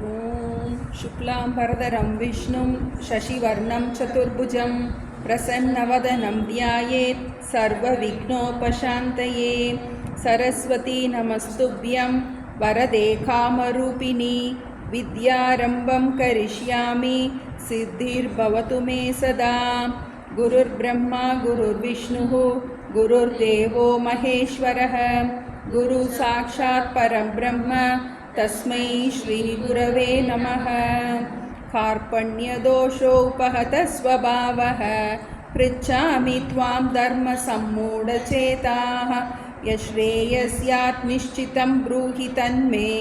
ॐ शुक्लाम्बरधरं विष्णुं शशिवर्णं चतुर्भुजं प्रसन्नवदनं ध्यायेत् सर्वविघ्नोपशान्तये। सरस्वती नमस्तुभ्यं वरदे कामरूपिणी विद्यारम्भं करिष्यामि सिद्धिर्भवतु मे सदा। गुरुर्ब्रह्मा गुरुर्विष्णुः गुरुर्देवो महेश्वरः गुरुसाक्षात् परं ब्रह्म तस्मै श्रीगुरवे नमः। कार्पण्यदोषोपहतः स्वभावः पृच्छामि त्वां धर्मसम्मूढचेताः। यश्रेयस्यात् निश्चितं ब्रूहि तन्मे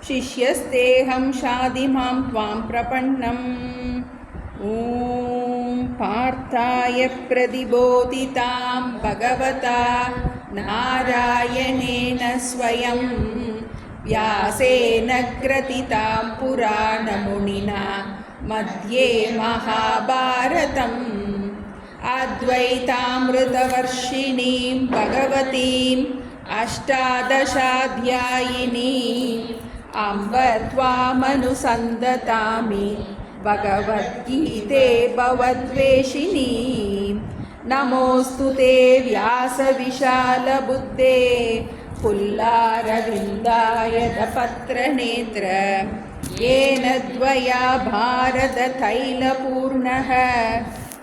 शिष्यस्तेऽहं शाधिमां त्वां प्रपन्नम्। ॐ पार्थाय प्रतिबोधितां भगवता नारायणेन स्वयं व्यासेन ग्रथितां पुराणमुनिना मध्ये महाभारतम् अद्वैतामृतवर्षिणीं भगवतीम् अष्टादशाध्यायिनीम् अम्ब त्वामनुसन्दतामि भगवद्गीते भवद्वेषिणी। नमोऽस्तु ते व्यासविशालबुद्धे पुल्लारविन्दायतपत्रनेत्र येन त्वया भारततैलपूर्णः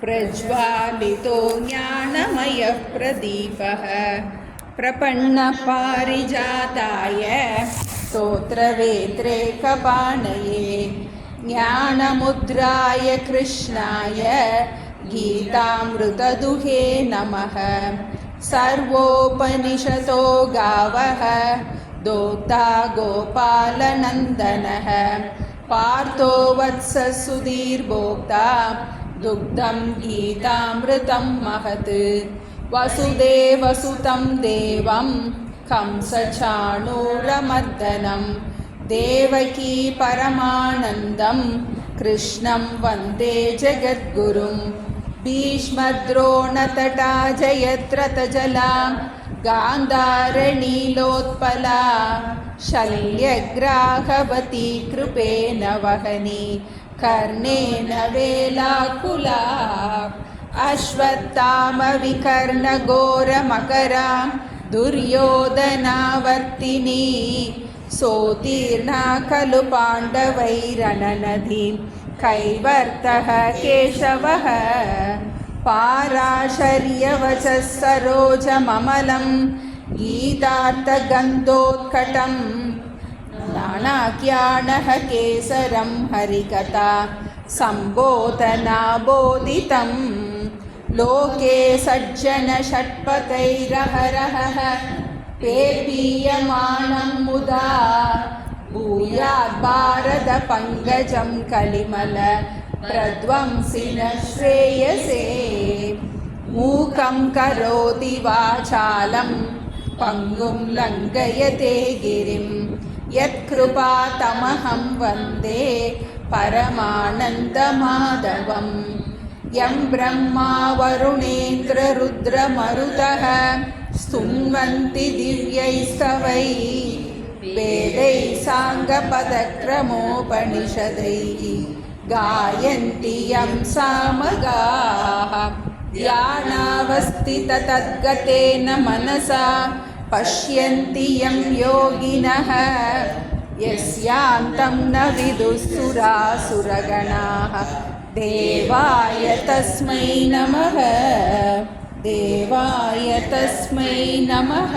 प्रज्वालितो ज्ञानमयः प्रदीपः। प्रपन्नपारिजाताय स्तोत्रवेत्रैकपाणये ज्ञानमुद्राय कृष्णाय गीतामृतदुहे नमः। सर्वोपनिषतो गावः दोक्ता गोपालनन्दनः पार्थो वत्सः सुधीर्भोक्ता दुग्धं गीतामृतं महत्। वसुदेवसुतं देवं कंसचाणूरमर्दनं देवकी परमानन्दं कृष्णं वन्दे जगद्गुरुं। भीष्मद्रोणतटा जयद्रथजला गान्धारनीलोत्पला शल्यग्राहवती कृपेण वहनी कर्णेन वेलाकुला। अश्वत्थामविकर्णघोरमकरा दुर्योधनावर्तिनी सोत्तीर्णा खलु पाण्डवैरणनदीं कैवर्तः केशवः। पाराशर्यवचः सरोजममलं गीतार्थगन्धोत्कटं नानाज्ञानः केसरं हरिकथा सम्बोधनाबोधितं। लोके सज्जनषट्पथैरहरः पेपीयमानं मुदा भूयात् भारतपङ्कजं कलिमल प्रध्वंसिनः श्रेयसे। मूकं करोति वाचालं पङ्गुं लङ्घयते गिरिं यत्कृपातमहं वन्दे परमानन्दमाधवम्। यं ब्रह्मा वरुणेन्द्ररुद्रमरुतः स्तुन्वन्ति दिव्यैस्तवैः वेदैः साङ्गपदक्रमोपनिषदैः गायन्ति यं सामगाः। ध्यानावस्थिततद्गतेन मनसा पश्यन्ति यं योगिनः यस्यान्तं न विदुःसुरासुरगणाः। देवाय तस्मै नमः देवाय तस्मै नमः।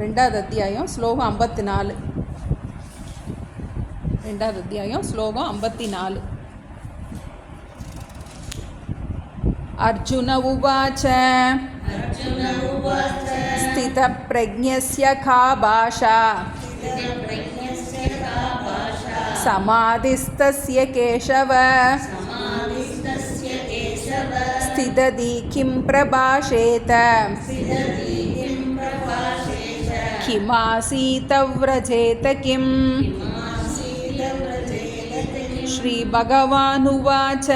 ரெண்டாவது அத்தியாயம் ஸ்லோகம் 54. ரெண்டாவது அத்தியாயம் ஸ்லோகம் 54. अर्जुन उवाच स्थितप्रज्ञस्य का भाषा समाधिस्तस्य केशव स्थितधि किं प्रभाषेत किमासीतव्रजेत किम्। श्रीभगवानुवाच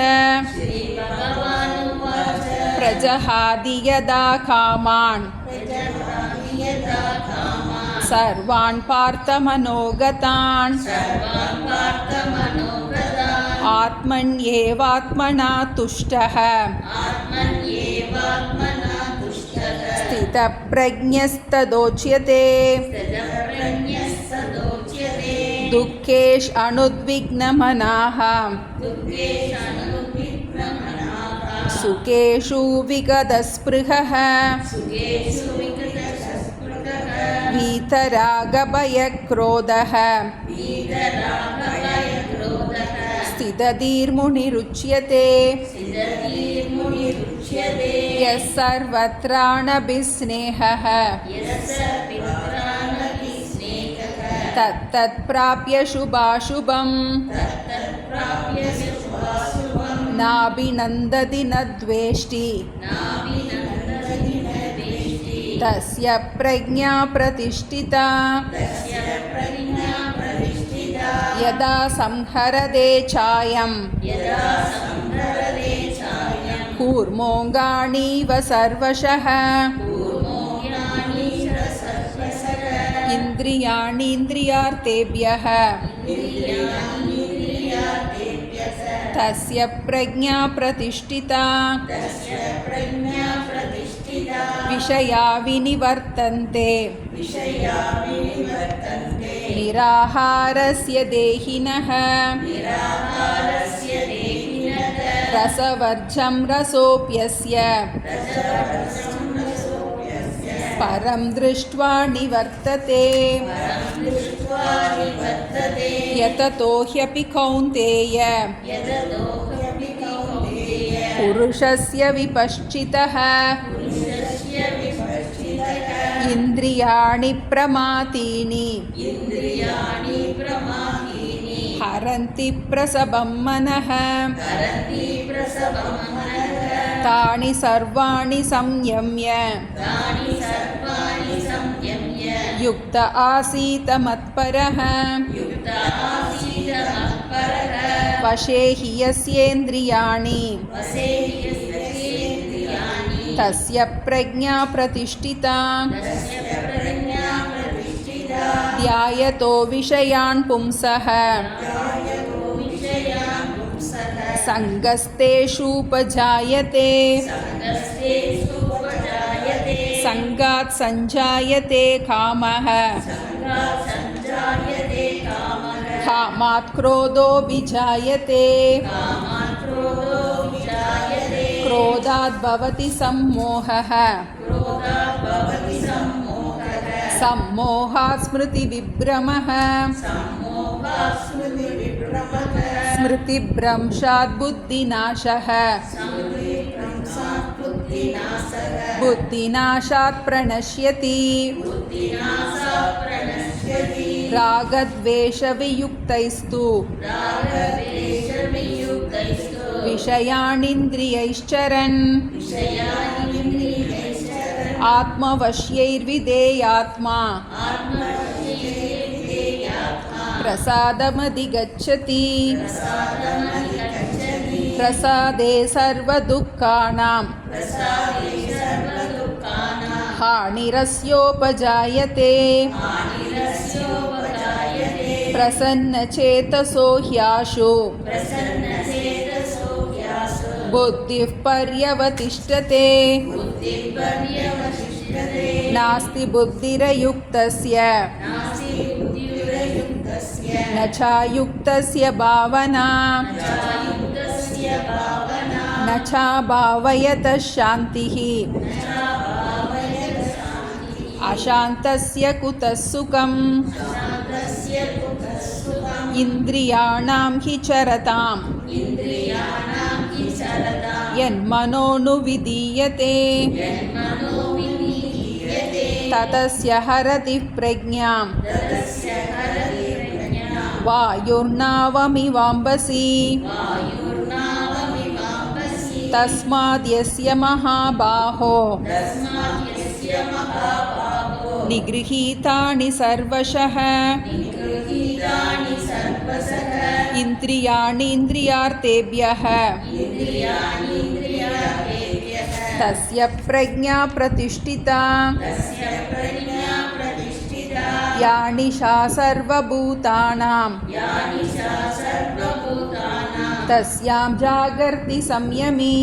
प्रजहाति यदा कामान् सर्वान् पार्थमनोगतान् आत्मन्येवात्मना तुष्टः स्थितप्रज्ञस्तदोच्यते दुःखेषु अनुद्विग्नमनाः सुखेषु विगतस्पृहः वीतरागभयक्रोधः स्थितधीर्मुनिरुच्यते यः सर्वत्राणभिस्नेहः तत्तत्प्राप्य शुभाशुभम् नाभिनन्दति न द्वेष्टि तस्य प्रज्ञा प्रतिष्ठिता यदा संहरते चायं कूर्मोऽङ्गानीव सर्वशः इन्द्रियाणीन्द्रियार्थेभ्यः तस्य प्रज्ञा प्रतिष्ठिता विषया विनिवर्तन्ते निराहारस्य देहिनः रसवर्जं रसोऽप्यस्य परं दृष्ट्वा निवर्तते यततो ह्यपि कौन्तेय पुरुषस्य विपश्चितः इन्द्रियाणि प्रमाथीनि हरन्ति प्रसभं मनः तानि सर्वाणि संयम्य युक्त आसीत मत्परः वशे हि यस्येन्द्रियाणि तस्य प्रज्ञा प्रतिष्ठिता ध्यायतो विषयान् पुंसः संगस्तेषूपजायते संगात् संजायते कामः कामात् क्रोधोऽभिजायते क्रोधात् भवति सम्मोहः सम्मोहात् स्मृतिविभ्रमः स्मृतिभ्रंशात् बुद्धिनाशः बुद्धिनाशात् प्रणश्यति रागद्वेषवियुक्तैस्तु विषयानिन्द्रियैश्चरन् आत्मवश्यैर्विधेयात्मा प्रसादमधिगच्छति प्रसादे सर्वदुःखानां हानिरस्योपजायते प्रसन्नचेतसो ह्याशु बुद्धिः पर्यवतिष्ठते नास्ति बुद्धिरयुक्तस्य न चायुक्तस्य भावना न चाभावयतः शान्तिः अशान्तस्य कुतः सुखम् इन्द्रियाणां हि चरताम् यन्मनोनुविधीयते ततस्य हरति प्रज्ञां वायुर्नावमिवाम्बसि तस्माद्यस्य महाबाहो निगृहीतानि सर्वशः इन्द्रियाणीन्द्रियार्थेभ्यः तस्य प्रज्ञा प्रतिष्ठिता या निशा सर्वभूतानां तस्यां जागर्ति संयमी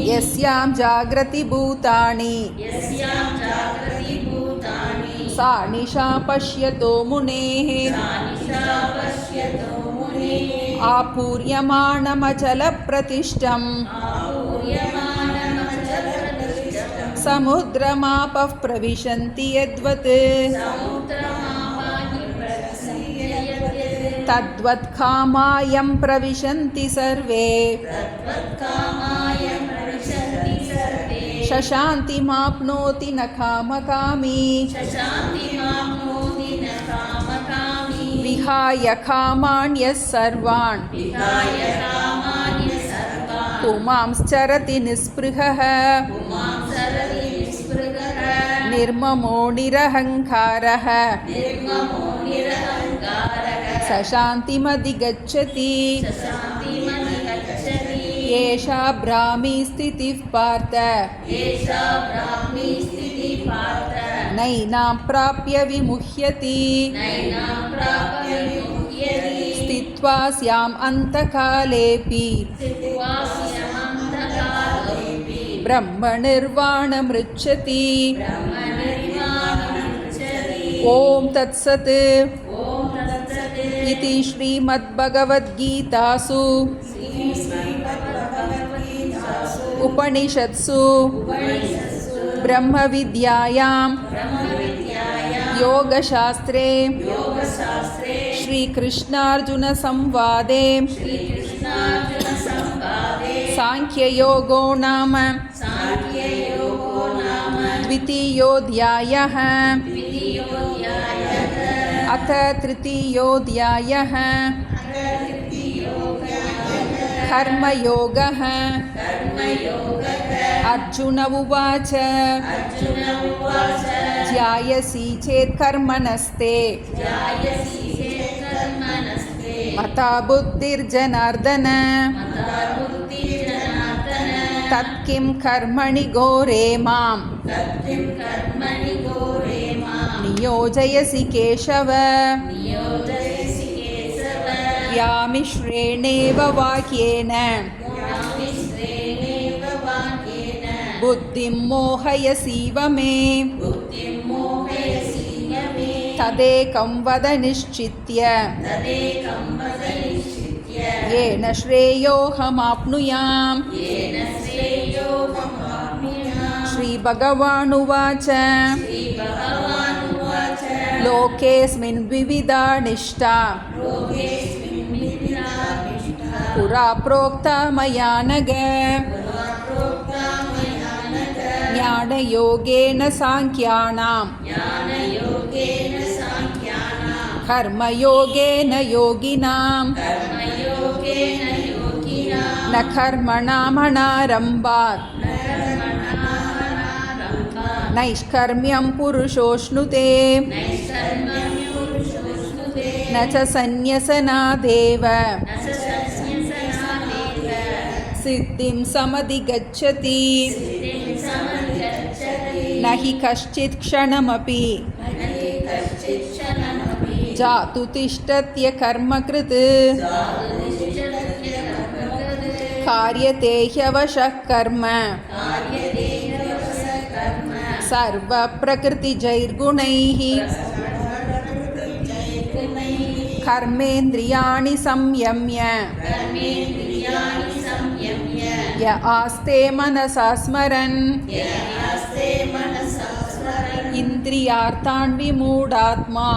यस्यां जागृति भूतानि सा निशा पश्यतो मुनेः आपूर्यमाणमचलप्रतिष्ठम् समुद्रमापः प्रविशन्ति यद्वत् तद्वत् कामायं प्रविशन्ति सर्वे शशान्तिमाप्नोति न कामकामी विहाय कामान्यः सर्वान् पुमांश्चरति निःस्पृहः निर्ममो निरहङ्कारः स शान्तिमधिगच्छति एषा ब्राह्मी स्थितिः पार्थ नैनां प्राप्य विमुह्यति स्थित्वा स्याम् अन्तकालेऽपि ब्रह्मनिर्वाणमृच्छति। ॐ तत्सत् इति श्रीमद्भगवद्गीतासु उपनिषत्सु ब्रह्मविद्यायां योगशास्त्रे श्रीकृष्णार्जुनसंवादे सांख्ययोगो नाम द्वितीयोऽध्यायः। अथ तृतीयोऽध्यायः कर्मयोगः। अर्जुन उवाच ध्यायसि चेत् कर्मणस्ते मता बुद्धिर्जनार्दन तत्किं कर्मणि घोरे मां नियोजयसि केशव व्यामिश्रेणेव वाक्येन बुद्धिं मोहयसीव मे तदेकं वद निश्चित्य येन श्रेयोऽहमाप्नुयाम्। श्रीभगवानुवाच लोकेऽस्मिन् द्विविधा निष्ठा पुरा प्रोक्ता मया नघ ज्ञानयोगेन सांख्यानां कर्मयोगेन योगिनां न कर्मणामनारम्भात् नैष्कर्म्यं पुरुषोऽश्नुते न च सन्न्यसनादेव सिद्धिं समधिगच्छति। न हि कश्चित् क्षणमपि जातु तिष्ठत्य कर्मकृत् कार्यते ह्यवशः कर्म सर्वप्रकृतिजैर्गुणैः कर्मेन्द्रियाणि संयम्य य आस्ते मनसा स्मरन् इन्द्रियार्थान् विमूढात्मा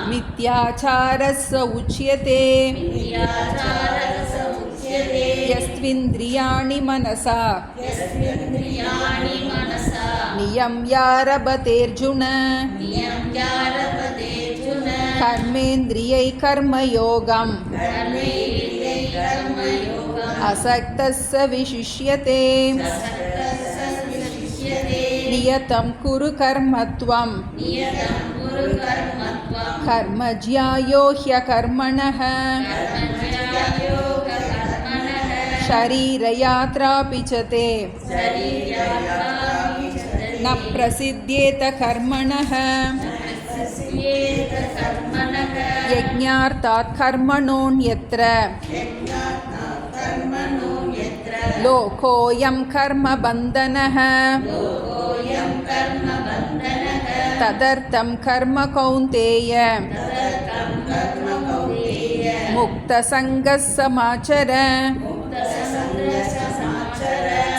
मिथ्याचारस्य उच्यते। यस्त्विन्द्रियाणि मनसा नियम्यारभतेऽर्जुन कर्मेन्द्रियैः कर्मयोगम् असक्तस्य विशिष्यते। नियतं कुरु कर्म त्वं कर्म ज्यायो ह्यकर्मणः शरीरयात्रापि च ते न प्रसिद्ध्येत कर्मणः यज्ञार्थात् कर्मणोऽन्यत्र लोकोऽयं कर्मबन्धनः तदर्थं कर्म कौन्तेय मुक्तसङ्गः समाचर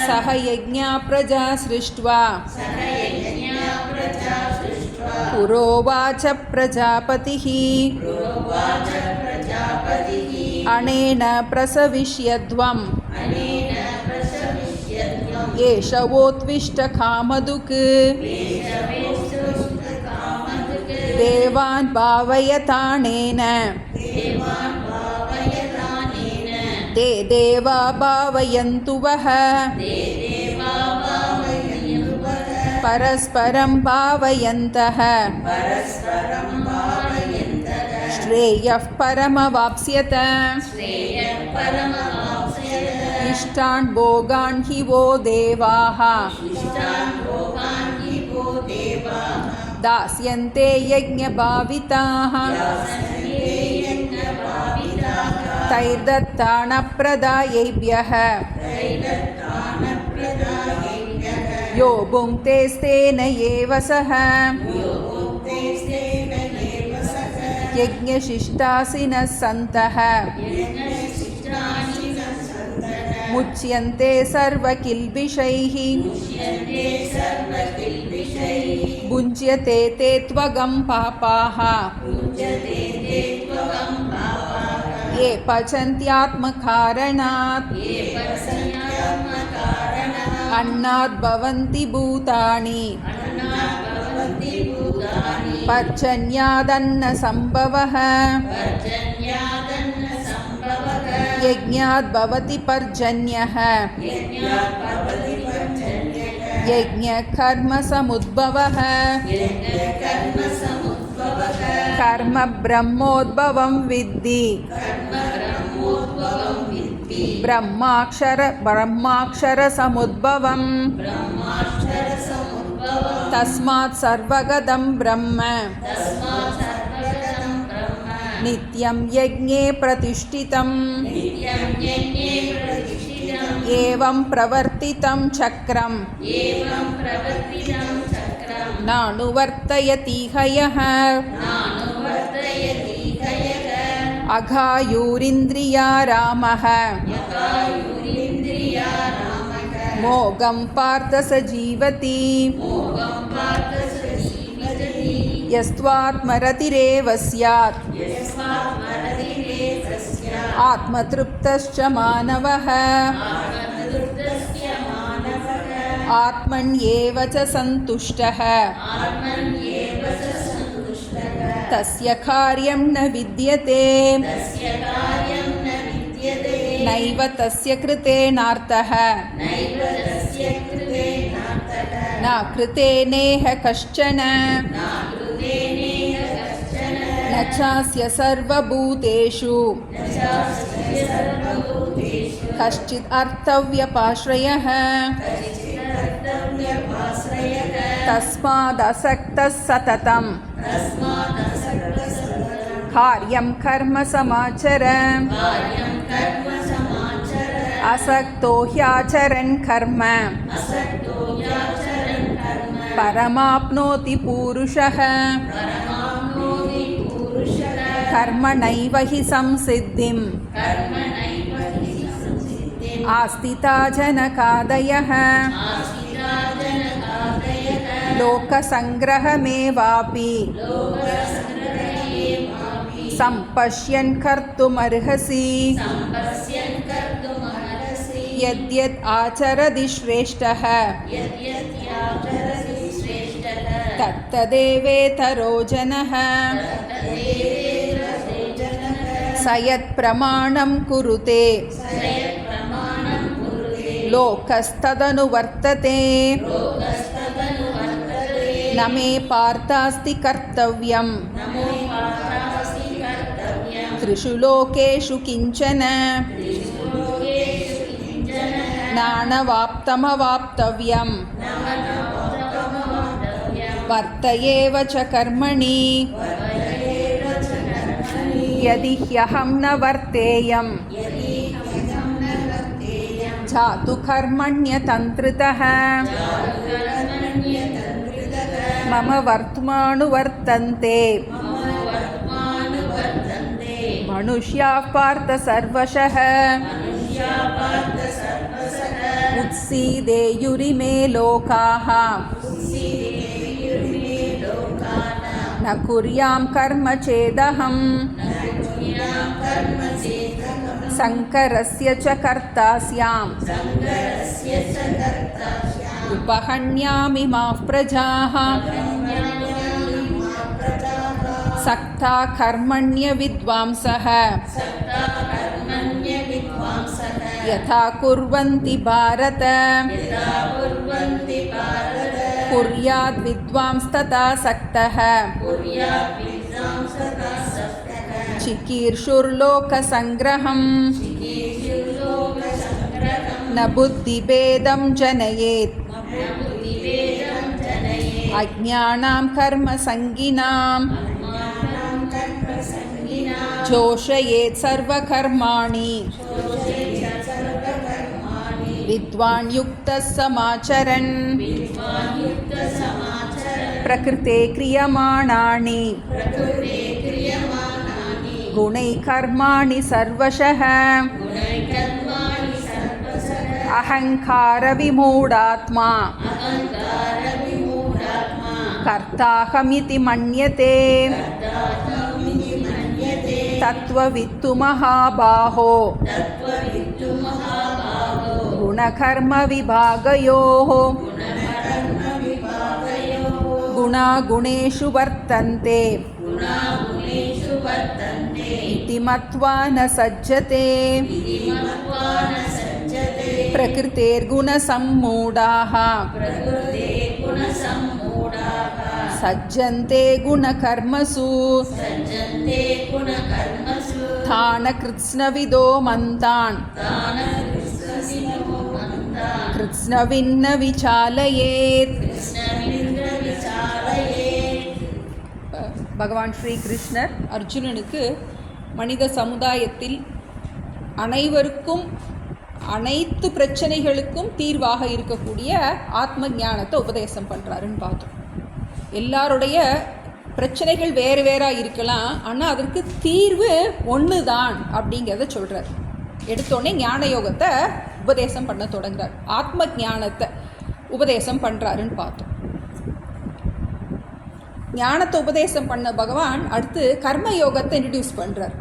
सह यज्ञा प्रजा सृष्ट्वा पुरोवाच प्रजापतिः अनेन प्रसविष्यध्वम् एष वोत्विष्ट कामधुक् देवान् भावयतानेन ते देवा भावयन्तु वः परस्परं भावयन्तः श्रेयः परमवाप्स्यत इष्टान् भोगान् हि वो देवाः दास्यन्ते यज्ञभाविताः तैर्दत्तानप्रदायैभ्यः यो भुङ्क्तेस्तेन एव सः यज्ञशिष्टासिनः सन्तः मुच्यन्ते सर्वकिल्बिषैः भुञ्ज्यते ते त्वगं पापाः ये पचन्त्यात्मकारणात् अन्नाद् भवन्ति भूतानि पर्जन्यादन्नसम्भवः यज्ञाद् भवति पर्जन्यः यज्ञकर्मसमुद्भवः कर्म ब्रह्मोद्भवं विद्धि ब्रह्माक्षरसमुद्भवम् तस्मात् सर्वगतं ब्रह्म नित्यं यज्ञे प्रतिष्ठितम् एवं प्रवर्तितं चक्रं नानुवर्तयति हयः अघायुरिन्द्रियारामः मोघं पार्थ स जीवति यस्त्वात्मरतिरेव स्यात् आत्मतृप्तश्च मानवः आत्मन्येव च सन्तुष्टः तस्य कार्यं न विद्यते नैव तस्य कृतेनार्थः न कृतेनेह कश्चन न चास्य सर्वभूतेषु कश्चित् अर्थव्यपाश्रयः तस्मादसक्तः सततं कार्यं कर्म समाचर असक्तो ह्याचरन् कर्म परमाप्नोति पूरुषः कर्मणैव हि संसिद्धिम् आस्थिता जनकादयः लोकसङ्ग्रहमेवापि सम्पश्यन् कर्तुमर्हसि यद्यद् आचरति श्रेष्ठः तत्तदेवेतरो जनः स यत्प्रमाणं कुरुते लोकस्तदनुवर्तते न मे पार्थास्ति कर्तव्यम् त्रिषु लोकेषु किञ्चन नानवाप्तमवाप्तव्यम् वर्तयेव च कर्मणि यदि ह्यहं न वर्तेयं जातु कर्मण्यतन्त्रितः मम वर्त्मानुवर्तन्ते मनुष्याः पार्थ सर्वशः उत्सीदेयुरिमे लोकाः न कुर्यां कर्म चेदहं संकरस्य च कर्ता स्याम् उपहन्यामि माः प्रजाः सक्ता कर्मण्य विद्वांसः यथा कुर्वन्ति भारत कुर्याद् विद्वांस्तथा सक्तः चिकीर्षुर्लोकसङ्ग्रहं न बुद्धिभेदं जनयेत् अज्ञानां कर्मसङ्गिनां जोषयेत् सर्वकर्माणि विद्वान् युक्तः समाचरन् प्रकृते क्रियमाणानि गुणैः कर्माणि सर्वशः अहङ्कारविमूढात्मा कर्ताहमिति मन्यते तत्त्ववित्तु महाबाहो गुणकर्मविभागयोः गुणागुणेषु वर्तन्ते इति मत्वा न सज्जते प्रकृतेर्गुणसम्मूढाः सज्जन्ते गुणकर्मसु तान् कृत्स्नविदो मन्तान् कृत्स्नविन्न विचालयेत्. பகவான் ஸ்ரீ கிருஷ்ணர் அர்ஜுனனுக்கு மனித சமுதாயத்தில் அனைவருக்கும் அனைத்து பிரச்சனைகளுக்கும் தீர்வாக இருக்கக்கூடிய ஆத்ம ஞானத்தை உபதேசம் பண்ணுறாருன்னு பார்த்தோம். எல்லாருடைய பிரச்சனைகள் வேறு வேறாக இருக்கலாம், ஆனால் அதற்கு தீர்வு ஒன்று தான் அப்படிங்கிறத சொல்கிறார். எடுத்தோடனே ஞான யோகத்தை உபதேசம் பண்ண தொடங்குறார், ஆத்ம ஞானத்தை உபதேசம் பண்ணுறாருன்னு பார்த்தோம். ஞானத்தை உபதேசம் பண்ண பகவான் அடுத்து கர்ம யோகத்தை இன்ட்ரடியூஸ் பண்ணுறார்.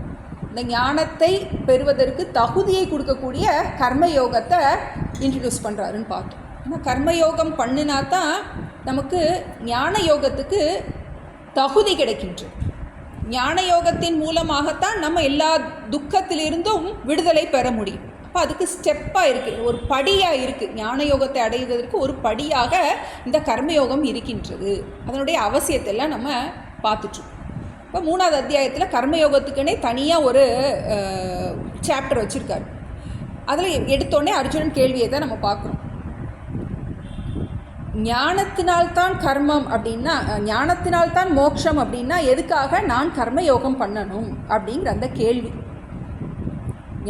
இந்த ஞானத்தை பெறுவதற்கு தகுதியை கொடுக்கக்கூடிய கர்ம யோகத்தை இன்ட்ரடியூஸ் பண்ணுறாருன்னு பார்த்தோம். ஆனால் கர்மயோகம் பண்ணினா தான் நமக்கு ஞான யோகத்துக்கு தகுதி கிடைக்கின்றது. ஞான யோகத்தின் மூலமாகத்தான் நம்ம எல்லா துக்கத்திலிருந்தும் விடுதலை பெற முடியும். அப்போ அதுக்கு ஸ்டெப்பாக இருக்குது, ஒரு படியாக இருக்குது. ஞான யோகத்தை அடைவதற்கு ஒரு படியாக இந்த கர்மயோகம் இருக்கின்றது. அதனுடைய அவசியத்தெல்லாம் நம்ம பார்த்துட்டோம். இப்போ 3வது அத்தியாயத்தில் கர்மயோகத்துக்குன்னே தனியாக ஒரு சாப்டர் வச்சுருக்காரு. அதில் எடுத்தோடனே அர்ஜுனன் கேள்வியை தான் நம்ம பார்க்குறோம். ஞானத்தினால்தான் கர்மம் அப்படின்னா, ஞானத்தினால்தான் மோட்சம் அப்படின்னா எதுக்காக நான் கர்மயோகம் பண்ணணும் அப்படிங்கிற அந்த கேள்வி.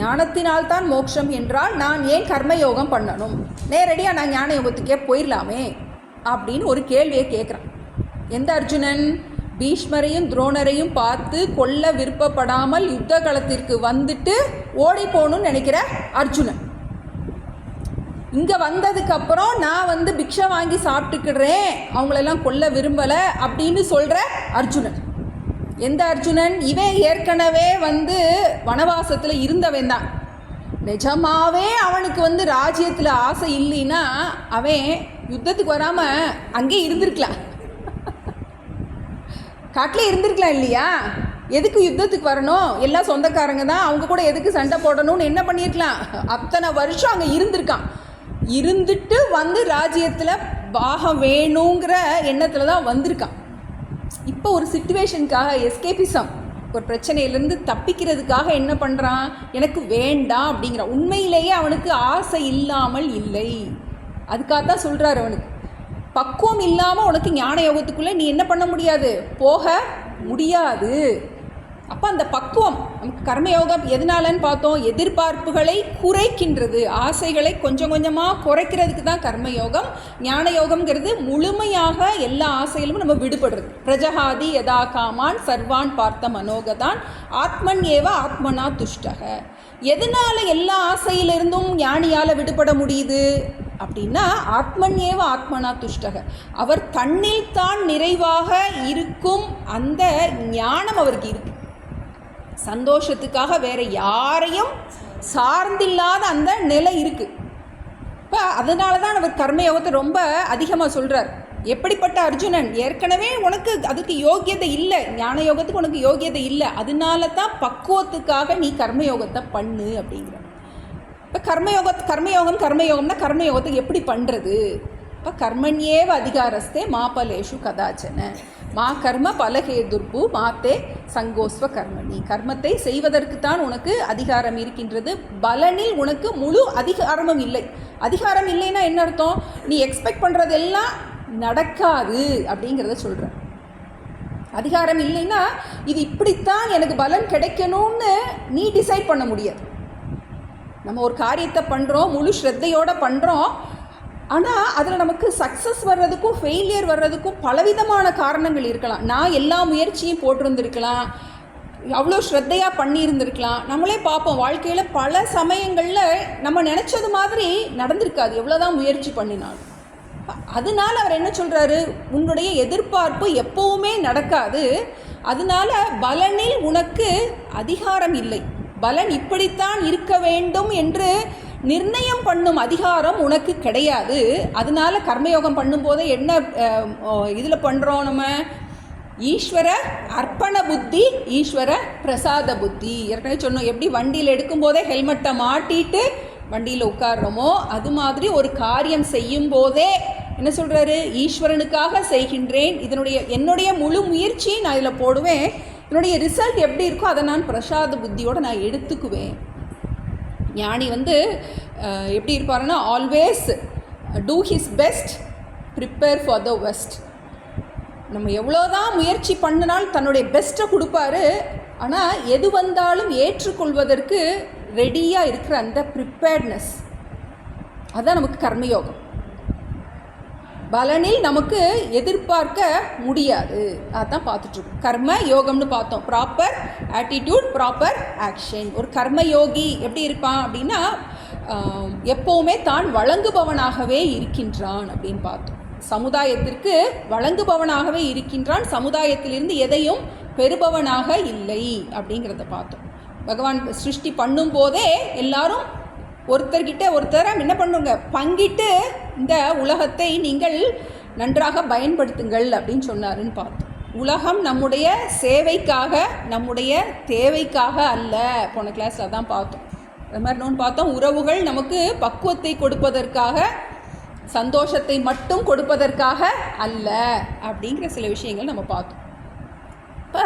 ஞானத்தினால்தான் மோட்சம் என்றால் நான் ஏன் கர்மயோகம் பண்ணணும், நேரடியாக நான் ஞான யோகத்துக்கே போயிடலாமே அப்படின்னு ஒரு கேள்வியை கேட்குறான். எந்த அர்ஜுனன்? பீஷ்மரையும் துரோணரையும் பார்த்து கொல்ல விருப்பப்படாமல் யுத்த களத்திற்கு வந்துட்டு ஓடி போகணும்னு நினைக்கிற அர்ஜுனன். இங்கே வந்ததுக்கப்புறம் நான் பிக்ஷை வாங்கி சாப்பிட்டுக்கிடுறேன், அவங்களெல்லாம் கொல்ல விரும்பலை அப்படின்னு சொல்கிற அர்ஜுனன். எந்த அர்ஜுனன்? இவன் ஏற்கனவே வனவாசத்தில் இருந்தவன் தான். நிஜமாவே அவனுக்கு ராஜ்யத்தில் ஆசை இல்லைன்னா அவன் யுத்தத்துக்கு வராமல் அங்கே இருந்திருக்கலாம், காட்டில் இருந்திருக்கலாம் இல்லையா? எதுக்கு யுத்தத்துக்கு வரணும்? எல்லாம் சொந்தக்காரங்க தான், அவங்க கூட எதுக்கு சண்டை போடணும்னு என்ன பண்ணியிருக்கலாம்? அத்தனை வருஷம் அங்கே இருந்திருக்கான். இருந்துட்டு ராஜ்யத்தில் பாகம் வேணுங்கிற எண்ணத்தில் தான் வந்திருக்கான். இப்போ ஒரு சிச்சுவேஷனுக்காக, எஸ்கேபிசம், ஒரு பிரச்சனையிலேருந்து தப்பிக்கிறதுக்காக என்ன பண்ணுறான்? எனக்கு வேண்டாம் அப்படிங்கிறான். உண்மையிலேயே அவனுக்கு ஆசை இல்லாமல் இல்லை, அதுக்காக தான் சொல்கிறார். அவனுக்கு பக்குவம் இல்லாமல் உனக்கு ஞான யோகத்துக்குள்ளே நீ என்ன பண்ண முடியாது, போக முடியாது. அப்போ அந்த பக்குவம் நமக்கு கர்மயோகம் எதனாலன்னு பார்த்தோம், எதிர்பார்ப்புகளை குறைக்கின்றது, ஆசைகளை கொஞ்சம் கொஞ்சமாக குறைக்கிறதுக்கு தான் கர்மயோகம். ஞான யோகம்ங்கிறது முழுமையாக எல்லா ஆசைகளும் நம்ம விடுபடுறது. பிரஜகாதி யதா காமான் சர்வான் பார்த்த மனோகதான் ஆத்மன் ஏவ ஆத்மனா துஷ்டக. எதனால் எல்லா ஆசையிலிருந்தும் ஞானியால் விடுபட முடியுது அப்படின்னா, ஆத்மன் ஏவ ஆத்மனா துஷ்டக, அவர் தன்னில் தான் நிறைவாக இருக்கும் அந்த ஞானம் அவருக்கு இருக்கு. சந்தோஷத்துக்காக வேற யாரையும் சார்ந்தில்லாத அந்த நிலை இருக்குது. இப்போ அதனால தான் அவர் கர்மயோகத்தை ரொம்ப அதிகமாக சொல்கிறார். எப்படிப்பட்ட அர்ஜுனன், ஏற்கனவே உனக்கு அதுக்கு யோகியதை இல்லை, ஞான யோகத்துக்கு உனக்கு யோகியதை இல்லை, அதனால தான் பக்குவத்துக்காக நீ கர்மயோகத்தை பண்ணு அப்படிங்கிற. இப்போ கர்மயோகம்னா கர்மயோகத்தை எப்படி பண்ணுறது? இப்போ கர்மண்யேவ அதிகாரஸ்தே மாபலேஷு கதாச்சன மா கர்ம பலஹேதுர்பு மாத்தே சங்கோஸ்வ கர்மணி. கர்மத்தை செய்வதற்கு தான் உனக்கு அதிகாரம் இருக்கின்றது, பலனில் உனக்கு முழு அதிகாரமும் இல்லை. அதிகாரம் இல்லைன்னா என்ன அர்த்தம், நீ எக்ஸ்பெக்ட் பண்ணுறதெல்லாம் நடக்காது அப்படிங்கிறத சொல்கிறேன். அதிகாரம் இல்லைன்னா இது இப்படித்தான் எனக்கு பலன் கிடைக்கணும்னு நீ டிசைட் பண்ண முடியாது. நம்ம ஒரு காரியத்தை பண்ணுறோம், முழு ஸ்ரத்தையோடு பண்ணுறோம், ஆனால் அதில் நமக்கு சக்ஸஸ் வர்றதுக்கும் ஃபெயிலியர் வர்றதுக்கும் பலவிதமான காரணங்கள் இருக்கலாம். நான் எல்லா முயற்சியும் போட்டிருந்துருக்கலாம், அவ்வளோ ஸ்ரத்தையாக பண்ணியிருந்திருக்கலாம். நம்மளே பார்ப்போம், வாழ்க்கையில் பல சமயங்களில் நம்ம நினச்சது மாதிரி நடந்திருக்காது, எவ்வளோதான் முயற்சி பண்ணினாலும். அதனால அவர் என்ன சொல்கிறாரு, உன்னுடைய எதிர்பார்ப்பு எப்போவுமே நடக்காது, அதனால பலனில் உனக்கு அதிகாரம் இல்லை, பலன் இப்படித்தான் இருக்க வேண்டும் என்று நிர்ணயம் பண்ணும் அதிகாரம் உனக்கு கிடையாது. அதனால கர்மயோகம் பண்ணும்போது என்ன இதில் பண்ணுறோம், நம்ம ஈஸ்வர அர்ப்பண புத்தி, ஈஸ்வர பிரசாத புத்தி. ஏற்கனவே சொன்னோம், எப்படி வண்டியில் எடுக்கும்போதே ஹெல்மெட்டை மாட்டிட்டு வண்டியில் உட்கார்றோமோ அது மாதிரி ஒரு காரியம் செய்யும் போதே என்ன சொல்கிறாரு, ஈஸ்வரனுக்காக செய்கின்றேன், என்னுடைய முழு முயற்சியை நான் இதில் போடுவேன், என்னுடைய ரிசல்ட் எப்படி இருக்கோ அதை நான் பிரசாத புத்தியோடு நான் எடுத்துக்குவேன். ஞானி எப்படி இருப்பாருன்னா, always do his best, prepare for the best. நம்ம எவ்வளோதான் முயற்சி பண்ணினாலும் தன்னுடைய பெஸ்ட்டை கொடுப்பாரு, ஆனால் எது வந்தாலும் ஏற்றுக்கொள்வதற்கு ரெடியாக இருக்கிற அந்த ப்ரிப்பேர்ட்னஸ், அதுதான் நமக்கு கர்மயோகம். பலனில் நமக்கு எதிர்பார்க்க முடியாது, அதான் பார்த்துட்ருக்கோம். கர்ம யோகம்னு பார்த்தோம், ப்ராப்பர் ஆட்டிடியூட், ப்ராப்பர் ஆக்ஷன். ஒரு கர்மயோகி எப்படி இருப்பான் அப்படின்னா, எப்போவுமே தான் வழங்குபவனாகவே இருக்கின்றான் அப்படின்னு பார்த்தோம். சமுதாயத்திற்கு வழங்குபவனாகவே இருக்கின்றான், சமுதாயத்திலிருந்து எதையும் பெறுபவனாக இல்லை அப்படிங்கிறத பார்த்தோம். பகவான் சிருஷ்டி பண்ணும் போதே எல்லாரும் ஒருத்தர்கிட்ட ஒருத்தரை என்ன பண்ணுங்க, பங்கிட்டு இந்த உலகத்தை நீங்கள் நன்றாக பயன்படுத்துங்கள் அப்படின்னு சொன்னாருன்னு பார்த்தோம். உலகம் நம்முடைய சேவைக்காக, நம்முடைய தேவைக்காக அல்ல. போன கிளாஸில் தான் பார்த்தோம். அது மாதிரி இன்னொன்று பார்த்தோம், உறவுகள் நமக்கு பக்குவத்தை கொடுப்பதற்காக, சந்தோஷத்தை மட்டும் கொடுப்பதற்காக அல்ல அப்படிங்கிற சில விஷயங்கள் நம்ம பார்த்தோம். இப்போ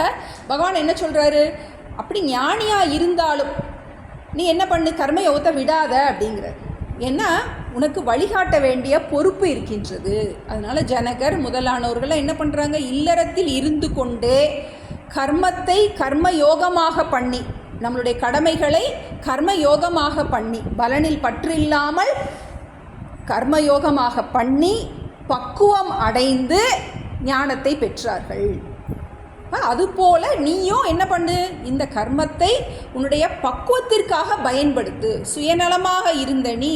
பகவான் என்ன சொல்கிறாரு, அப்படி ஞானியாக இருந்தாலும் நீ என்ன பண்ணு, கர்மயோகத்தை விடாத அப்படிங்கிறார். ஏன்னா உனக்கு வழிகாட்ட வேண்டிய பொறுப்பு இருக்கின்றது. அதனால் ஜனகர் முதலானவர்கள் என்ன பண்ணுறாங்க, இல்லறத்தில் இருந்து கொண்டே கர்மத்தை கர்மயோகமாக பண்ணி, நம்மளுடைய கடமைகளை கர்மயோகமாக பண்ணி, பலனில் பற்றில்லாமல் கர்மயோகமாக பண்ணி பக்குவம் அடைந்து ஞானத்தை பெற்றார்கள். அதுபோல் நீயும் என்ன பண்ணு, இந்த கர்மத்தை உன்னுடைய பக்குவத்திற்காக பயன்படுத்து. சுயநலமாக இருந்த நீ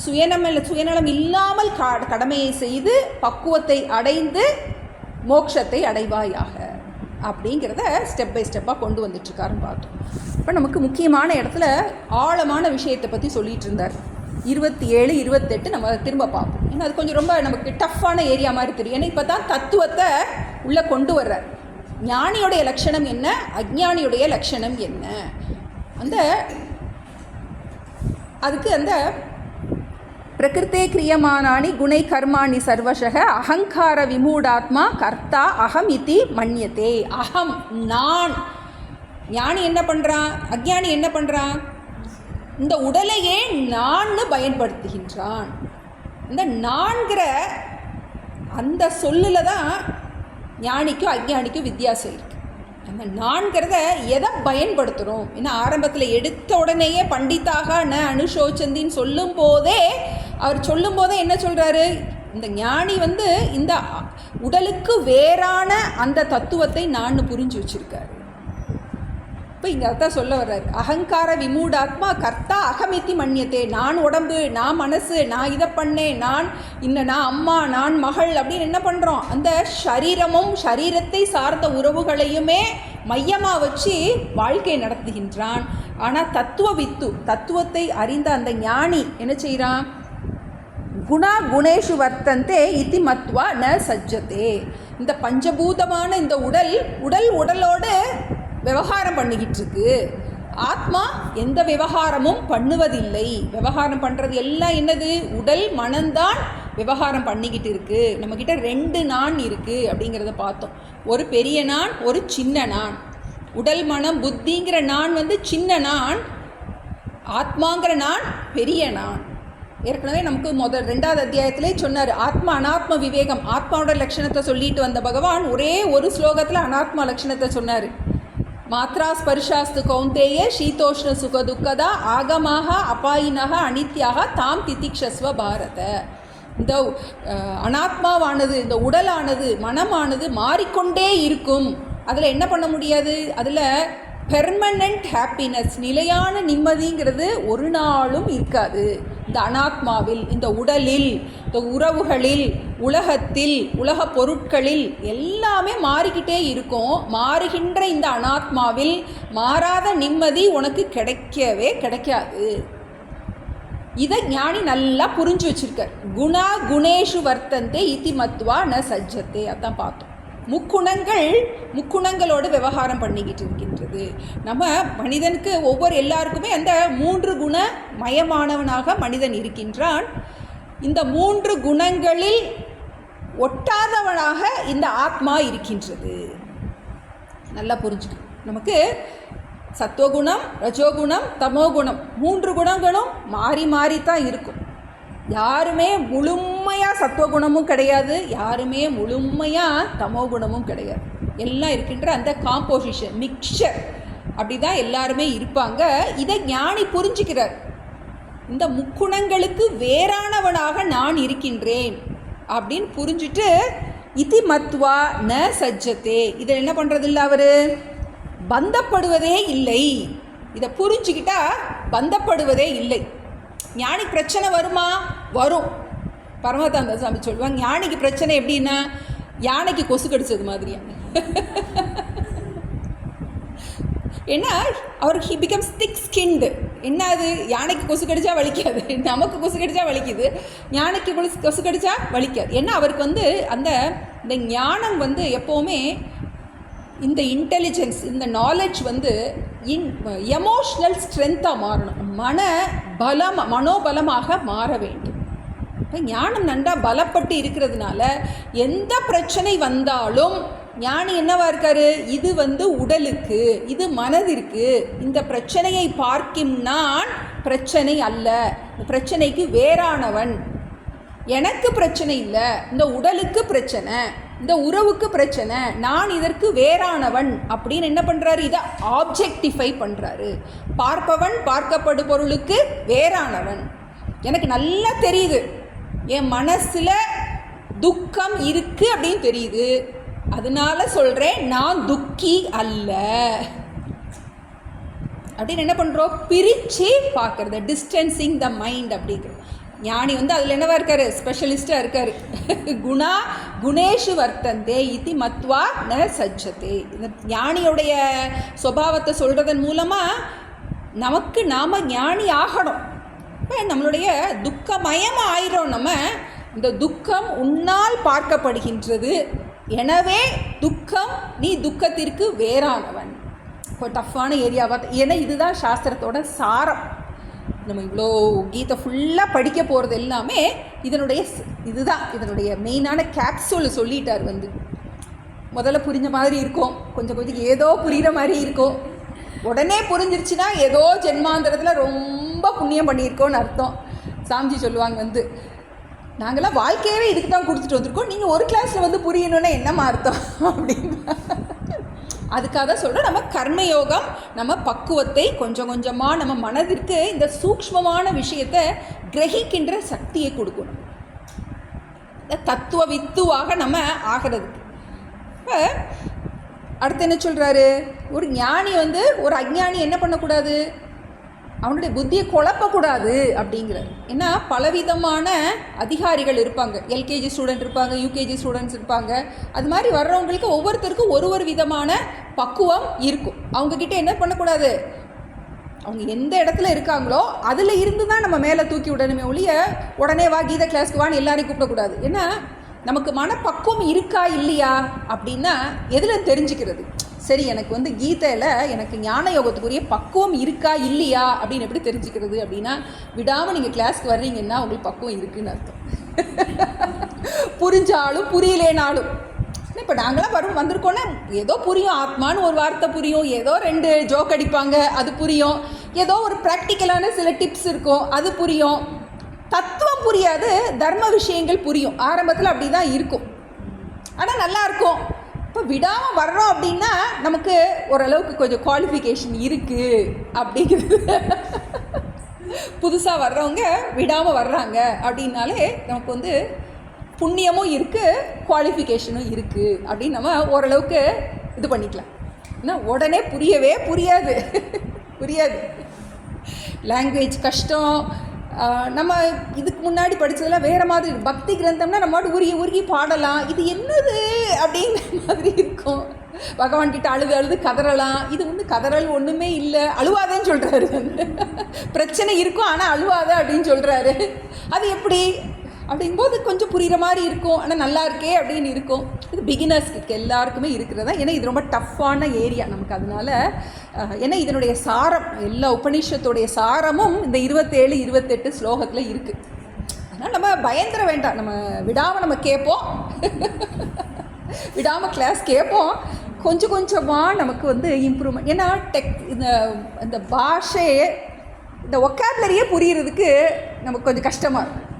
சுயநலம் இல்லாமல் கடமையை செய்து பக்குவத்தை அடைந்து மோட்சத்தை அடைவாயாக அப்படிங்கிறத ஸ்டெப் பை ஸ்டெப்பாக கொண்டு வந்துட்டுருக்காருன்னு பார்த்தோம். இப்போ நமக்கு முக்கியமான இடத்துல ஆழமான விஷயத்தை பற்றி சொல்லிகிட்டு இருந்தார். 27, 28 நம்ம திரும்ப பார்ப்போம். ஏன்னா அது கொஞ்சம் ரொம்ப நமக்கு டஃப்பான ஏரியா மாதிரி தெரியும். ஏன்னா இப்போ தான் தத்துவத்தை உள்ளே கொண்டு வர்றார். ஞானியுடைய லட்சணம் என்ன, அஞ்ஞானியுடைய லட்சணம் என்ன, அதுக்கு அந்த பிரகிருத்தே கிரியமானானி குணை கர்மாணி சர்வசக அகங்கார விமூடாத்மா கர்த்தா அகம் இதி மன்யத்தே. அகம், நான். ஞானி என்ன பண்ணுறான், அஞ்ஞானி என்ன பண்ணுறான், இந்த உடலையே நான் பயன்படுத்துகின்றான். இந்த நான்கிற அந்த சொல்லில் தான் ஞானிக்கும் அஞ்ஞானிக்கும் வித்தியாசம் இருக்குது. அந்த நான்கிறத எதை பயன்படுத்துகிறோம்? ஏன்னா ஆரம்பத்தில் எடுத்த உடனேயே பண்டிதாக ந அனுஷோச்சந்தின்னு சொல்லும் போதே அவர் சொல்லும் போதே என்ன சொல்கிறாரு? இந்த ஞானி இந்த உடலுக்கு வேறான அந்த தத்துவத்தை நான் புரிஞ்சு வச்சுருக்காரு. இப்போ இங்கே அதான் சொல்ல வர்றாரு, அகங்கார விமூடாத்மா கர்த்தா அகமித்தி மன்னியத்தே. நான் உடம்பு, நான் மனசு, நான் இதை பண்ணேன், நான் நான் அம்மா, நான் மகள் அப்படின்னு என்ன பண்ணுறோம்? அந்த சரீரமும் சரீரத்தை சார்ந்த உறவுகளையுமே மையமாக வச்சு வாழ்க்கை நடத்துகின்றான். ஆனால் தத்துவத்தை அறிந்த அந்த ஞானி என்ன செய்கிறான்? குணா குணேஷு வர்த்தந்தே இத்தி மத்வா ந சஜ்ஜத்தே. இந்த பஞ்சபூதமான இந்த உடலோடு விவகாரம் பண்ணிக்கிட்டு இருக்கு. ஆத்மா எந்த விவகாரமும் பண்ணுவதில்லை. விவகாரம் பண்ணுறது எல்லாம் என்னது? உடல் மனம்தான் விவகாரம் பண்ணிக்கிட்டு இருக்குது. நம்மக்கிட்ட 2 நான் இருக்குது அப்படிங்கிறத பார்த்தோம். ஒரு பெரிய நான், ஒரு சின்ன நான். உடல் மனம் புத்திங்கிற நான் சின்ன நான், ஆத்மாங்கிற நான் பெரிய நான். ஏற்கனவே நமக்கு 2வது அத்தியாயத்திலே சொன்னார், ஆத்மா அனாத்ம விவேகம். ஆத்மாவோட லட்சணத்தை சொல்லிட்டு வந்த பகவான் ஒரே ஒரு ஸ்லோகத்தில் அனாத்மா லட்சணத்தை சொன்னார். மாத்ரா ஸ்பர்ஷாஸ்து கௌந்தேய சீதோஷ்ண சுக துக்கதா ஆகமாக அபாயினக அனித்யாக தாம் திதிக்ஷஸ்வ பாரத. இந்த அனாத்மாவானது, இந்த உடலானது, மனமானது மாறிக்கொண்டே இருக்கும். அதில் என்ன பண்ண முடியாது? அதில் பெர்மனண்ட் ஹாப்பினஸ், நிலையான நிம்மதிங்கிறது ஒரு நாளும் இருக்காது. இந்த அனாத்மாவில், இந்த உடலில், இந்த உறவுகளில், உலகத்தில், உலக பொருட்களில் எல்லாமே மாறிக்கிட்டே இருக்கும். மாறுகின்ற இந்த அனாத்மாவில் மாறாத நிம்மதி உனக்கு கிடைக்கவே கிடைக்காது. இதை ஞானி நல்லா புரிஞ்சு வச்சிருக்கார். குணா குணேஷு வர்த்தந்தே இதி மத்வா ந சஜ்ஜத்தே. அதான் பார்த்தோம். முக்குணங்களோடு விவகாரம் பண்ணிக்கிட்டு இருக்கின்றது. நம்ம மனிதனுக்கு எல்லாருக்குமே அந்த 3 குண மயமானவனாக மனிதன் இருக்கின்றான். இந்த 3 குணங்களில் ஒட்டாதவனாக இந்த ஆத்மா இருக்கின்றது. நல்லா புரிஞ்சுக்கணும். நமக்கு சத்துவகுணம், ரஜோகுணம், தமோகுணம் 3 குணங்களும் மாறி மாறித்தான் இருக்கும். யாருமே முழுமையாக சத்துவகுணமும் கிடையாது, யாருமே முழுமையாக தமோகுணமும் கிடையாது. எல்லாம் இருக்கின்ற அந்த காம்போசிஷன், மிக்சர், அப்படி தான் எல்லாருமே இருப்பாங்க. இதை ஞானி புரிஞ்சுக்கிறார். இந்த முக்குணங்களுக்கு வேறானவனாக நான் இருக்கின்றேன் அப்படின்னு புரிஞ்சுட்டு இதி மத்வா ந சஜ்ஜத்தே. இதை என்ன பண்ணுறதில்ல, அவர் பந்தப்படுவதே இல்லை. இதை புரிஞ்சுக்கிட்டா பந்தப்படுவதே இல்லை. ஞானிக்கு பிரச்சனை வருமா? வரும். பரமதாந்த சாமி சொல்லுவாங்க, ஞானிக்கு பிரச்சனை எப்படின்னா யானைக்கு கொசு கடிச்சது மாதிரியா. ஏன்னா அவர் ஹி பிகம்ஸ் திக் ஸ்கின்டு. என்ன அது? யானைக்கு கொசு கடிச்சா வலிக்காது, நமக்கு கொசு கடிச்சா வலிக்குது. ஞானிக்கு கொசு கடிச்சா வலிக்காது. ஏன்னா அவருக்கு இந்த ஞானம் எப்போவுமே இந்த இன்டெலிஜென்ஸ், இந்த நாலேஜ் எமோஷ்னல் ஸ்ட்ரென்த்தாக மாறணும். மனோபலமாக மாற வேண்டும். இப்போ ஞானம் நன்றாக பலப்பட்டு இருக்கிறதுனால எந்த பிரச்சனை வந்தாலும் ஞானி என்னவா இருக்காரு? இது உடலுக்கு, இது மனதிற்கு. இந்த பிரச்சனையை பார்க்கும் நான் பிரச்சனை அல்ல, பிரச்சனைக்கு வேறானவன். எனக்கு பிரச்சனை இல்லை, இந்த உடலுக்கு பிரச்சனை, இந்த உறவுக்கு பிரச்சனை, நான் இதற்கு வேறானவன் அப்படின்னு என்ன பண்ணுறாரு? இதை ஆப்ஜெக்டிஃபை பண்ணுறாரு. பார்ப்பவன் பார்க்கப்படு பொருளுக்கு வேறானவன். எனக்கு நல்லா தெரியுது, என் மனசில் துக்கம் இருக்குது அப்படின்னு தெரியுது, அதனால சொல்கிறேன் நான் துக்கி அல்ல அப்படின்னு என்ன பண்ணுறோம்? பிரித்து பார்க்குறது, டிஸ்டன்சிங் த மைண்ட் அப்படிங்கிறது. ஞானி அதில் என்னவா இருக்கார்? ஸ்பெஷலிஸ்டாக இருக்கார். குணா குணேஷு வர்த்தந்தே இதி மத்வா ந சஜ்ஜத்தே. இந்த ஞானியுடைய சுபாவத்தை சொல்கிறதன் மூலமாக நாம் ஞானி ஆகணும். இப்போ நம்மளுடைய துக்கமயமாக ஆயிரும். நம்ம இந்த துக்கம் உன்னால் பார்க்கப்படுகின்றது, எனவே துக்கம், நீ துக்கத்திற்கு வேறானவன். இப்போ டஃப்பான ஏரியாவாக, ஏன்னா இதுதான் சாஸ்திரத்தோட சாரம். நம்ம இவ்வளோ கீதை ஃபுல்லாக படிக்க போகிறது எல்லாமே இதனுடைய மெயினான கேப்சூல் சொல்லிட்டார். முதல்ல புரிஞ்ச மாதிரி இருக்கும், கொஞ்சம் கொஞ்சம் ஏதோ புரிகிற மாதிரி இருக்கும். உடனே புரிஞ்சிருச்சுன்னா ஏதோ ஜென்மாந்திரத்தில் ரொம்ப புண்ணியம் பண்ணியிருக்கோன்னு அர்த்தம். சாமிஜி சொல்லுவாங்க நாங்களாம் வாழ்க்கையவே இதுக்கு தான் கொடுத்துட்டு வந்திருக்கோம், நீங்கள் ஒரு கிளாஸில் வந்து புரியணுன்னா என்னம்மா அர்த்தம் அப்படின்னு. அதுக்காக தான் சொல்கிறோம், நம்ம கர்மயோகம் நம்ம பக்குவத்தை கொஞ்சம் கொஞ்சமாக நம்ம மனதிற்கு இந்த சூக்ஷ்மமான விஷயத்தை கிரகிக்கின்ற சக்தியை கொடுக்கணும், தத்துவ வித்துவாக நம்ம ஆகிறதுக்கு. இப்போ அடுத்து என்ன சொல்கிறாரு, ஒரு ஞானி வந்து ஒரு அஞ்ஞானி என்ன பண்ணக்கூடாது, அவனுடைய புத்தியை குழப்பக்கூடாது அப்படிங்கிறார். ஏன்னா பலவிதமான அதிகாரிகள் இருப்பாங்க, எல்கேஜி ஸ்டூடெண்ட் இருப்பாங்க, யூகேஜி ஸ்டூடெண்ட்ஸ் இருப்பாங்க. அது மாதிரி வர்றவங்களுக்கு ஒவ்வொருத்தருக்கும் ஒரு விதமான பக்குவம் இருக்கும். அவங்கக்கிட்ட என்ன பண்ணக்கூடாது, அவங்க எந்த இடத்துல இருக்காங்களோ அதில் இருந்து தான் நம்ம மேலே தூக்கி விடணுமே ஒழிய உடனே வா கீதா கிளாஸ்க்கு வான்னு எல்லாரையும் கூப்பிடக்கூடாது. ஏன்னா நமக்கு மனப்பக்குவம் இருக்கா இல்லையா அப்படின்னா எதில் தெரிஞ்சுக்கிறது, சரி எனக்கு வந்து கீதையில் எனக்கு ஞான யோகத்துக்குரிய பக்குவம் இருக்கா இல்லையா அப்படின்னு எப்படி தெரிஞ்சுக்கிறது அப்படின்னா, விடாமல் நீங்கள் கிளாஸ்க்கு வர்றீங்கன்னா உங்களுக்கு பக்குவம் இருக்குதுன்னு அர்த்தம். புரிஞ்சாலும் புரியலேனாலும், இப்போ நாங்களாம் வந்திருக்கோன்னா ஏதோ புரியும், ஆத்மான்னு ஒரு வார்த்தை புரியும், ஏதோ 2 ஜோக் அடிப்பாங்க அது புரியும், ஏதோ ஒரு ப்ராக்டிக்கலான சில டிப்ஸ் இருக்கும் அது புரியும், தத்துவம் புரியாது, தர்ம விஷயங்கள் புரியும். ஆரம்பத்தில் அப்படி தான் இருக்கும், ஆனால் நல்லாயிருக்கும். இப்போ விடாமல் வர்றோம் அப்படின்னா நமக்கு ஓரளவுக்கு கொஞ்சம் குவாலிஃபிகேஷன் இருக்குது அப்படிங்கிறது. புதுசாக வர்றவங்க விடாமல் வர்றாங்க அப்படின்னாலே நமக்கு வந்து புண்ணியமும் இருக்குது, குவாலிஃபிகேஷனும் இருக்குது அப்படின்னு நம்ம ஓரளவுக்கு இது பண்ணிக்கலாம். ஏன்னா உடனே புரியாது. லாங்குவேஜ் கஷ்டம். நம்ம இதுக்கு முன்னாடி படித்ததெல்லாம் வேறு மாதிரி, பக்தி கிரந்தம்னா நம்மளோட உருகி பாடலாம், இது என்னது அப்படிங்கிற மாதிரி இருக்கும். பகவான்கிட்ட அழுது கதறலாம், இது வந்து கதறல் ஒன்றுமே இல்லை, அழுவாதேன்னு சொல்கிறாரு. பிரச்சனை இருக்கும் ஆனால் அழுவாத அப்படின்னு சொல்கிறாரு. அது எப்படி அப்படிங்கும்போது கொஞ்சம் புரிகிற மாதிரி இருக்கும், ஆனால் நல்லா இருக்கே அப்படின்னு இருக்கும். இது பிகினர்ஸ்க்கு எல்லாருக்குமே இருக்கிறதா, ஏன்னா இது ரொம்ப டஃப்பான ஏரியா நமக்கு. அதனால ஏன்னா இதனுடைய சாரம், எல்லா உபநிஷத்துடைய சாரமும் இந்த 27-28 ஸ்லோகத்தில் இருக்குது. அதனால் நம்ம பயந்துட வேண்டாம், நம்ம விடாமல் நம்ம கேட்போம், விடாமல் கிளாஸ் கேட்போம், கொஞ்சம் கொஞ்சமாக நமக்கு வந்து இம்ப்ரூவ்மெண்ட். ஏன்னா இந்த பாஷையே, இந்த ஒக்காபுலரியே புரிகிறதுக்கு நமக்கு கொஞ்சம் கஷ்டமாக இருக்கும்.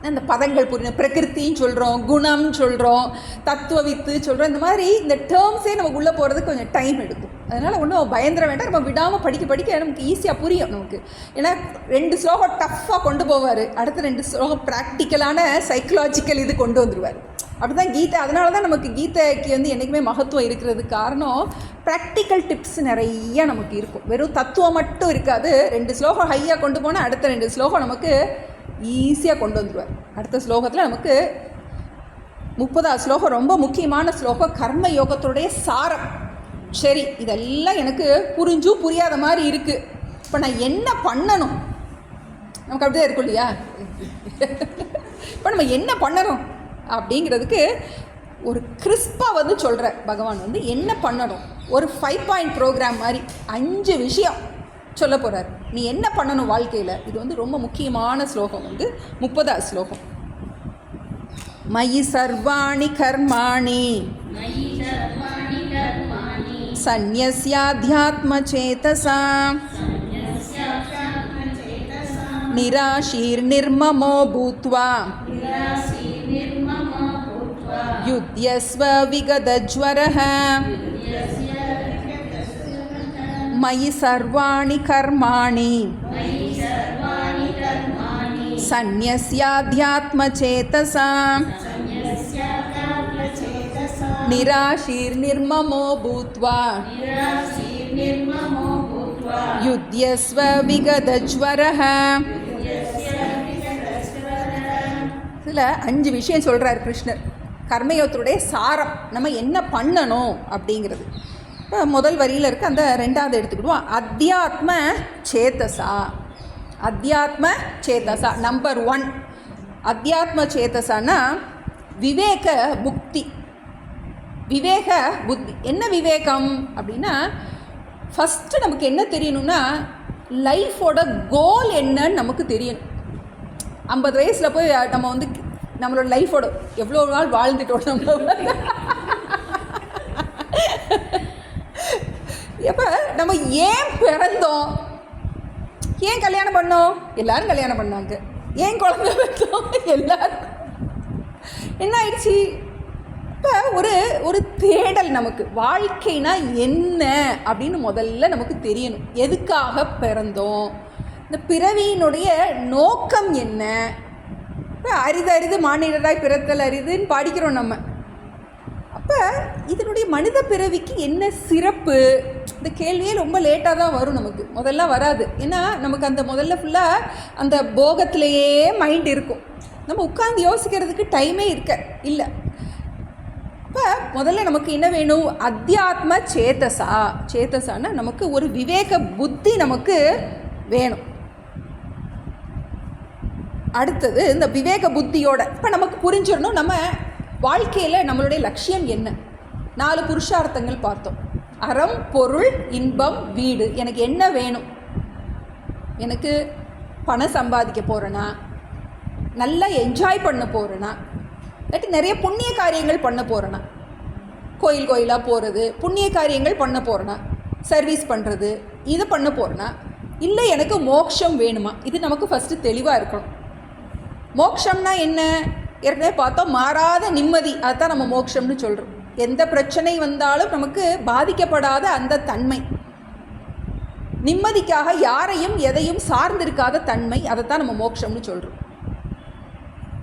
அந்த பதங்கள் புரியணும், பிரகிருத்தின்னு சொல்கிறோம், குணம்னு சொல்கிறோம், தத்துவவித்து சொல்கிறோம், இந்த மாதிரி இந்த டேர்ம்ஸே நமக்கு உள்ளே போகிறதுக்கு கொஞ்சம் டைம் எடுக்கும். அதனால் ஒன்றும் பயந்துட வேண்டாம், நம்ம விடாமல் படிக்க நமக்கு ஈஸியாக புரியும் நமக்கு. ஏன்னா 2 ஸ்லோகம் டஃப்பாக கொண்டு போவார், அடுத்த 2 ஸ்லோகம் ப்ராக்டிக்கலான சைக்கலாஜிக்கல் இது கொண்டு வந்துடுவார். அப்படி தான் கீதை. அதனால தான் நமக்கு கீதைக்கு வந்து என்றைக்குமே மகத்துவம் இருக்கிறதுக்கு காரணம், ப்ராக்டிக்கல் டிப்ஸ் நிறையா நமக்கு இருக்கும். வெறும் தத்துவம் மட்டும் இருக்காது. 2 ஸ்லோகம் ஹையாக கொண்டு போனால் அடுத்த 2 ஸ்லோகம் நமக்கு ஈஸியாக கொண்டு வந்துடுவார். அடுத்த ஸ்லோகத்தில் நமக்கு 30வது ஸ்லோகம் ரொம்ப முக்கியமான ஸ்லோகம், கர்ம யோகத்துடைய சாரம். சரி, இதெல்லாம் எனக்கு புரிஞ்சும் புரியாத மாதிரி இருக்குது, இப்போ நான் என்ன பண்ணணும், நமக்கு அப்படியே இருக்கும் இல்லையா, இப்போ நம்ம என்ன பண்ணணும் அப்படிங்கிறதுக்கு ஒரு கிறிஸ்பாக வந்து சொல்கிற பகவான் வந்து என்ன பண்ணணும், ஒரு 5 பாயிண்ட் ப்ரோக்ராம் மாதிரி 5 விஷயம் சொல்ல போகிறார். நீ என்ன பண்ணணும் வாழ்க்கையில், இது வந்து ரொம்ப முக்கியமான ஸ்லோகம் வந்து 30வது ஸ்லோகம். மயி சர்வாணி கர்மாணி சந்நியஸ்யாத்யாத்ம சேதசா நிராஷீர் நிர்மமோ பூத்வா யுத்யஸ்வ விகதஜ்வரஹ மயி சர்வாணி கர்மாணி சந்நியஸ்யாத்யாத்ம சேதசா நிராஷீர் நிர்மமோ பூத்வா யுத்யஸ்வ விகதஜ்வரஹ. இதில் 5 விஷயம் சொல்கிறார் கிருஷ்ணர், கர்மயோகத்துடைய சாரம், நம்ம என்ன பண்ணணும் அப்படிங்கிறது. இப்போ முதல் வரியில் இருக்க அந்த 2வது எடுத்துக்கிடுவோம், அத்தியாத்ம சேதசா. அத்தியாத்ம சேதசா நம்பர் 1. அத்தியாத்ம சேதசானா விவேக புக்தி, விவேக புத்தி. என்ன விவேகம் அப்படின்னா, ஃபஸ்ட்டு நமக்கு என்ன தெரியணும்னா லைஃபோட கோல் என்னன்னு நமக்கு தெரியணும். 50 வயசில் போய் நம்ம வந்து நம்மளோட லைஃபோட எவ்வளோ நாள் வாழ்ந்துட்டோம் நம்ம, எப்போ நம்ம ஏன் பிறந்தோம், ஏன் கல்யாணம் பண்ணோம், எல்லோரும் கல்யாணம் பண்ணாங்க, ஏன் குழந்தை பெற்றோம் எல்லாருக்கும் என்ன ஆயிடுச்சு. இப்போ ஒரு தேடல், நமக்கு வாழ்க்கைனா என்ன அப்படின்னு முதல்ல நமக்கு தெரியணும். எதுக்காக பிறந்தோம், இந்த பிறவியினுடைய நோக்கம் என்ன. இப்போ அரிது அரிது மானிடராய் பிறத்தல் அரிதுன்னு படிக்கிறோம் நம்ம. அப்போ இதனுடைய மனித பிறவிக்கு என்ன சிறப்பு, இந்த கேள்வியே ரொம்ப லேட்டாக தான் வரும் நமக்கு, முதல்ல வராது. ஏன்னா நமக்கு அந்த முதல்ல ஃபுல்லாக அந்த போகத்திலேயே மைண்ட் இருக்கும், நம்ம உட்கார்ந்து யோசிக்கிறதுக்கு டைமே இல்லை. இப்போ முதல்ல நமக்கு என்ன வேணும், அத்தியாத்ம சேத்தசான்னா நமக்கு ஒரு விவேக புத்தி நமக்கு வேணும். அடுத்தது இந்த விவேக புத்தியோட இப்போ நமக்கு புரிஞ்சிடணும் நம்ம வாழ்க்கையில் நம்மளுடைய லட்சியம் என்ன. 4 புருஷார்த்தங்கள் பார்த்தோம். அறம், பொருள், இன்பம், வீடு. எனக்கு என்ன வேணும், எனக்கு பணம் சம்பாதிக்க போகிறேன்னா, நல்லா என்ஜாய் பண்ண போகிறேன்னா, இல்லாட்டி நிறைய புண்ணிய காரியங்கள் பண்ண போகிறேன்னா, கோயிலாக போகிறது, புண்ணிய காரியங்கள் பண்ண போகிறேன்னா, சர்வீஸ் பண்ணுறது, இதை பண்ண போகிறேன்னா, இல்லை எனக்கு மோட்சம் வேணுமா. இது நமக்கு ஃபஸ்ட்டு தெளிவாக இருக்கணும். மோட்சம்னா என்ன, ஏற்கனவே பார்த்தோம், மாறாத நிம்மதி. அதுதான் நம்ம மோட்சம்னு சொல்கிறோம். எந்த பிரச்சனை வந்தாலும் நமக்கு பாதிக்கப்படாத அந்த தன்மை, நிம்மதிக்காக யாரையும் எதையும் சார்ந்திருக்காத தன்மை, அதைத்தான் நம்ம மோட்சம்னு சொல்கிறோம்.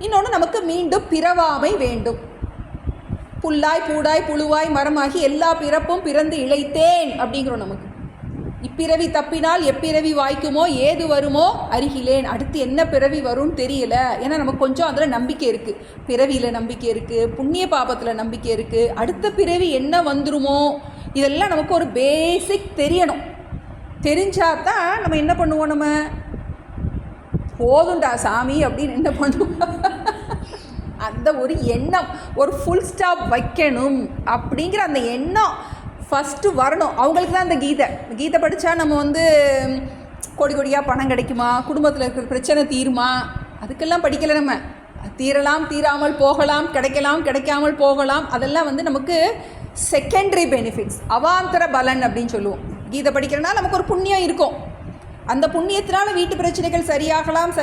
இன்னொன்று, நமக்கு மீண்டும் பிறவாமை வேண்டும். புல்லாய் பூடாய் புழுவாய் மரமாகி எல்லா பிறப்பும் பிறந்து இழைத்தேன் அப்படிங்கிறோம். நமக்கு இப்பிறவி தப்பினால் எப்பிறவி வாய்க்குமோ ஏது வருமோ அருகிலேன். அடுத்து என்ன பிறவி வரும்னு தெரியல. ஏன்னா நமக்கு கொஞ்சம் அதில் நம்பிக்கை இருக்குது, பிறவியில் நம்பிக்கை இருக்குது, புண்ணிய பாபத்தில் நம்பிக்கை இருக்குது. அடுத்த பிறவி என்ன வந்துருமோ இதெல்லாம் நமக்கு ஒரு பேசிக் தெரியணும். தெரிஞ்சாதான் நம்ம என்ன பண்ணுவோம், நம்ம போதுண்டா சாமி அப்படின்னு என்ன பண்ணுவோம், அந்த ஒரு எண்ணம், ஒரு ஃபுல் ஸ்டாப் வைக்கணும் அப்படிங்கிற அந்த எண்ணம் ஃபஸ்ட்டு வரணும். அவங்களுக்கு தான் இந்த கீதை படித்தா நம்ம கோடி கோடியாக பணம் கிடைக்குமா, குடும்பத்தில் இருக்கிற பிரச்சனை தீருமா, அதுக்கெல்லாம் படிக்கலை. நம்ம தீரலாம், தீராமல் போகலாம், கிடைக்கலாம், கிடைக்காமல் போகலாம். அதெல்லாம் நமக்கு செகண்டரி பெனிஃபிட்ஸ், அவாந்தர பலன் அப்படின்னு சொல்லுவோம். கீதை படிக்கிறனால நமக்கு ஒரு புண்ணியம் இருக்கும். அந்த புண்ணியத்தினால வீட்டு பிரச்சனைகள் சரியாகலாம்,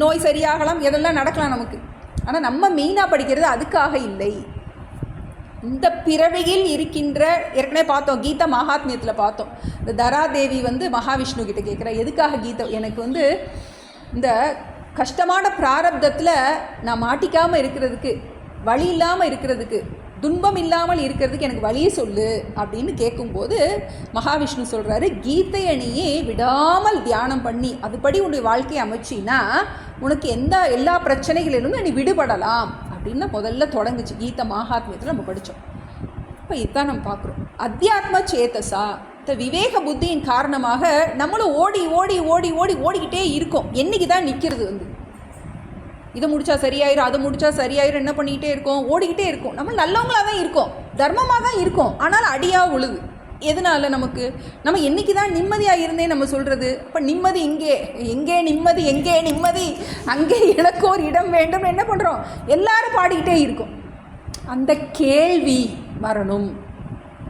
நோய் சரியாகலாம், எதெல்லாம் நடக்கலாம் நமக்கு. ஆனால் நம்ம மெயினாக படிக்கிறது அதுக்காக இல்லை. இந்த பிறவியில் இருக்கின்ற, ஏற்கனவே பார்த்தோம் கீதா மகாத்மியத்தில் பார்த்தோம், இந்த தராதேவி மகாவிஷ்ணு கிட்ட கேட்குறா, எதுக்காக கீதை, எனக்கு இந்த கஷ்டமான பிராரப்தத்தில் நான் மாட்டிக்காமல் இருக்கிறதுக்கு, வழி இல்லாமல் இருக்கிறதுக்கு, துன்பம் இல்லாமல் இருக்கிறதுக்கு எனக்கு வழியை சொல்லு அப்படின்னு கேட்கும்போது மகாவிஷ்ணு சொல்கிறாரு, கீதையை நீயே விடாமல் தியானம் பண்ணி அதுபடி உன்னுடைய வாழ்க்கையை அமைச்சின்னா உனக்கு எல்லா பிரச்சனைகளிலும் நீ விடுபடலாம் அப்படின்னு முதல்ல தொடங்குச்சு. கீதா மகாத்மியத்தில் நம்ம படித்தோம். இப்போ இதுதான் நம்ம பார்க்குறோம். அத்தியாத்ம சேத்தசா, இந்த விவேக புத்தியின் காரணமாக நம்மளும் ஓடி ஓடி ஓடி ஓடி ஓடிக்கிட்டே இருக்கோம். என்றைக்கு தான் நிற்கிறது, இதை முடித்தா சரியாயிரும், அதை முடித்தா சரியாயிரும், என்ன பண்ணிக்கிட்டே இருக்கோம், ஓடிக்கிட்டே இருக்கோம். நம்ம நல்லவங்களாக தான் இருக்கோம், தர்மமாக தான் இருக்கோம், ஆனால் அடியாக உழுது. எதனால நமக்கு, நம்ம என்றைக்கு தான் நிம்மதியாக இருந்தே நம்ம சொல்கிறது. அப்போ நிம்மதி எங்கே நிம்மதி, எங்கே நிம்மதி, அங்கே எனக்கு ஒரு இடம் வேண்டும், என்ன பண்ணுறோம், எல்லாரும் பாடிக்கிட்டே இருக்கோம். அந்த கேள்வி வரணும்.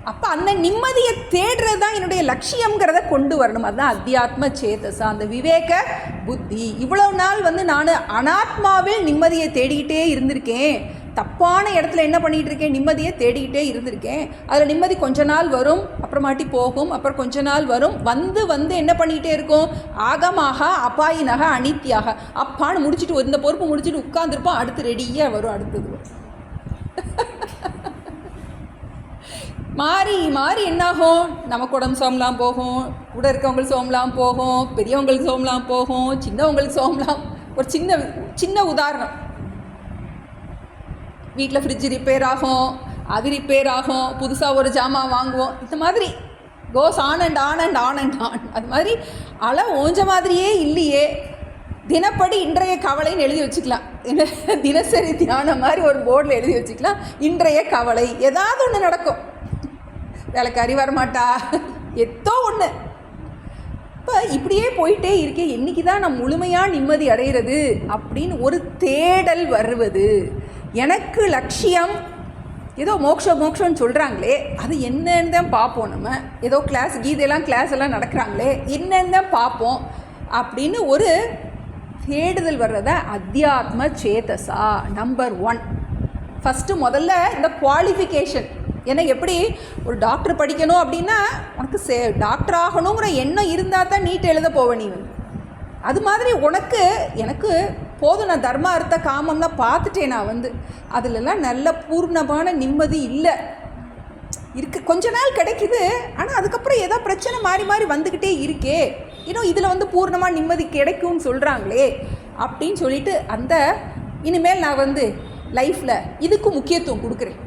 அப்போ அந்த நிம்மதியை தேடுறது தான் என்னுடைய லட்சியங்கிறத கொண்டு வரணும். அதுதான் அத்தியாத்ம சேதசா, அந்த விவேக புத்தி. இவ்வளோ நாள் நான் அனாத்மாவில் நிம்மதியை தேடிக்கிட்டே இருந்திருக்கேன், தப்பான இடத்துல என்ன பண்ணிகிட்டு இருக்கேன், நிம்மதியை தேடிக்கிட்டே இருந்திருக்கேன். அதில் நிம்மதி கொஞ்ச நாள் வரும், அப்புறமாட்டி போகும், அப்புறம் கொஞ்ச நாள் வரும், வந்து என்ன பண்ணிக்கிட்டே இருக்கும், ஆகமாக அபாயினக அனித்தியாக, அப்பான்னு முடிச்சுட்டு இந்த பொறுப்பு முடிச்சுட்டு உட்காந்துருப்போம், அடுத்து ரெடியாக வரும், அடுத்தது வரும். மாறி மாறி என்னாகும், நமக்கு உடம்பு சோம்பலாம் போகும், கூட இருக்கவங்களுக்கு சோம்பலாம் போகும், பெரியவங்களுக்கு சோம்பலாம் போகும், சின்னவங்களுக்கு சோம்பலாம். ஒரு சின்ன உதாரணம், வீட்டில் ஃப்ரிட்ஜ் ரிப்பேர் ஆகும், அது ரிப்பேர் ஆகும், புதுசாக ஒரு ஜாமான் வாங்குவோம். இந்த மாதிரி goes on and on and on and on. அது மாதிரி அலை ஓஞ்ச மாதிரியே இல்லையே. தினப்படி இன்றைய கவலைன்னு எழுதி வச்சுக்கலாம், தினசரி தியானம் மாதிரி ஒரு போர்டில் எழுதி வச்சுக்கலாம், இன்றைய கவலை. ஏதாவது ஒன்று நடக்கும், வேலைக்காரி வரமாட்டா, ஏதோ ஒன்று. இப்போ இப்படியே போயிட்டே இருக்கேன், என்றைக்கு தான் நான் முழுமையாக நிம்மதி அடைகிறது அப்படின்னு ஒரு தேடல் வருவது. எனக்கு லட்சியம் ஏதோ மோட்சம்னு சொல்கிறாங்களே, அது என்னன்னு தான் பார்ப்போம். நம்ம ஏதோ கிளாஸ் கீதையெல்லாம் கிளாஸ் எல்லாம் நடக்கிறாங்களே, என்னன்னு தான் பார்ப்போம் அப்படின்னு ஒரு தேடுதல் வர்றத அத்தியாத்ம சேதசா. நம்பர் 1 ஃபஸ்ட்டு முதல்ல இந்த குவாலிஃபிகேஷன். ஏன்னா எப்படி ஒரு டாக்டர் படிக்கணும் அப்படின்னா உனக்கு டாக்டர் ஆகணுங்கிற எண்ணம் இருந்தால் தான் நீட் எழுத போவ நீ வந்து. அது மாதிரி எனக்கு போதும், நான் தர்ம அர்த்த காமம்லாம் பார்த்துட்டேன். நான் வந்து அதிலெல்லாம் நல்ல பூர்ணமான நிம்மதி இல்லை இருக்குது. கொஞ்ச நாள் கிடைக்குது, ஆனால் அதுக்கப்புறம் ஏதோ பிரச்சனை மாறி மாறி வந்துக்கிட்டே இருக்கே. இன்னும் இதில் வந்து பூர்ணமாக நிம்மதி கிடைக்கும்னு சொல்கிறாங்களே அப்படின்னு சொல்லிட்டு அந்த இனிமேல் நான் வந்து லைஃப்பில் இதுக்கு முக்கியத்துவம் கொடுக்குறேன்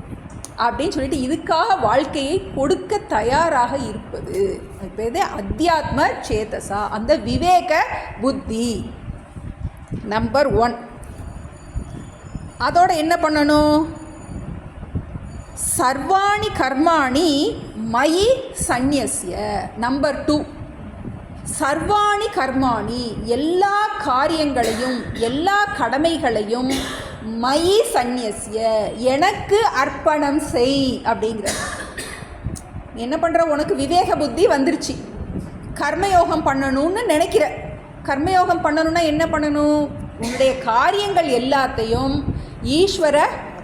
அப்படின்னு சொல்லிட்டு இதுக்காக வாழ்க்கையை கொடுக்க தயாராக இருப்பது. இப்போ இது அத்தியாத்ம சேதசா, அந்த விவேக புத்தி. நம்பர் 1. அதோட என்ன பண்ணணும்? சர்வாணி கர்மாணி மயி சந்நியஸ்ய. நம்பர் 2, சர்வாணி கர்மாணி, எல்லா காரியங்களையும் எல்லா கடமைகளையும் மயி சந்நியஸ்ய, எனக்கு அர்ப்பணம் செய் அப்படிங்கிற. என்ன பண்ணுற? உனக்கு விவேக புத்தி வந்துருச்சு, கர்மயோகம் பண்ணணும்னு நினைக்கிற. கர்மயோகம் பண்ணணும்னா என்ன பண்ணணும்? உன்னுடைய காரியங்கள் எல்லாத்தையும் ஈஸ்வர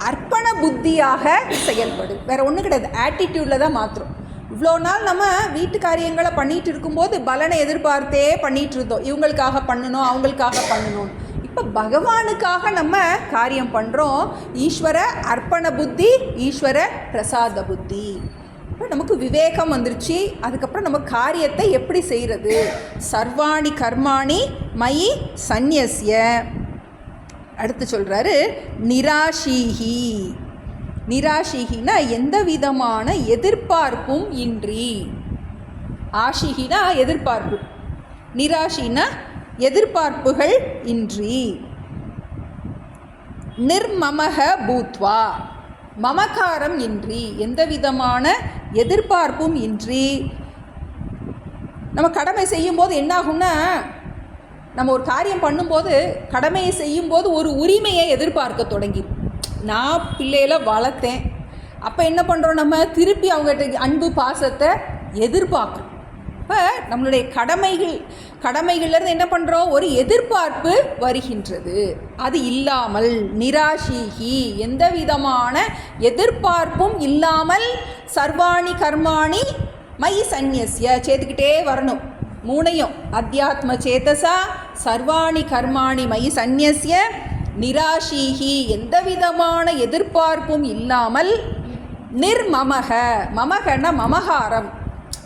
அர்ப்பண புத்தியாக செயல்படு. வேறு ஒன்றும் கிடையாது, ஆட்டிடியூடில் தான் மாத்திரம். இவ்வளோ நாள் நம்ம வீட்டு காரியங்களை பண்ணிகிட்டு இருக்கும்போது பலனை எதிர்பார்த்தே பண்ணிகிட்டு இருந்தோம். இவங்களுக்காக பண்ணணும், அவங்களுக்காக பண்ணணும். இப்போ பகவானுக்காக நம்ம காரியம் பண்ணுறோம். ஈஸ்வர அர்ப்பண புத்தி, ஈஸ்வர பிரசாத புத்தி. இப்போ நமக்கு விவேகம் வந்துருச்சு. அதுக்கப்புறம் நம்ம காரியத்தை எப்படி செய்கிறது? சர்வாணி கர்மாணி மயி சந்நியஸ்ய. அடுத்து சொல்கிறாரு நிராஷீஹி. நிராஷிகினா எந்த விதமான எதிர்பார்ப்பும் இன்றி. ஆஷிகினா எதிர்பார்ப்பு, நிராஷினா எதிர்பார்ப்புகள் இன்றி. நிர்மமக பூத்வா, மமகாரம் இன்றி, எந்த விதமான எதிர்பார்ப்பும் இன்றி. நம்ம கடமை செய்யும்போது என்னாகும்னா, நம்ம ஒரு காரியம் பண்ணும்போது கடமையை செய்யும்போது ஒரு உரிமையை எதிர்பார்க்க தொடங்கிடும். நான் பிள்ளைகளை வளர்த்தேன், அப்போ என்ன பண்ணுறோம்? நம்ம திருப்பி அவங்ககிட்ட அன்பு பாசத்தை எதிர்பார்க்குறோம். இப்போ நம்மளுடைய கடமைகள்லேருந்து என்ன பண்ணுறோம்? ஒரு எதிர்பார்ப்பு வருகின்றது. அது இல்லாமல் நிராஷீகி, எந்த விதமான எதிர்பார்ப்பும் இல்லாமல் சர்வாணி கர்மாணி மயி சந்நியஸ்ய, சேர்த்துக்கிட்டே வரணும் மூணையும். அத்தியாத்ம சேதசா, சர்வாணி கர்மாணி மயி சந்நியஸ்ய, நிராஷீஹி, எந்த விதமான எதிர்பார்ப்பும் இல்லாமல். நிர்மமக, மமகன்னா மமகாரம்,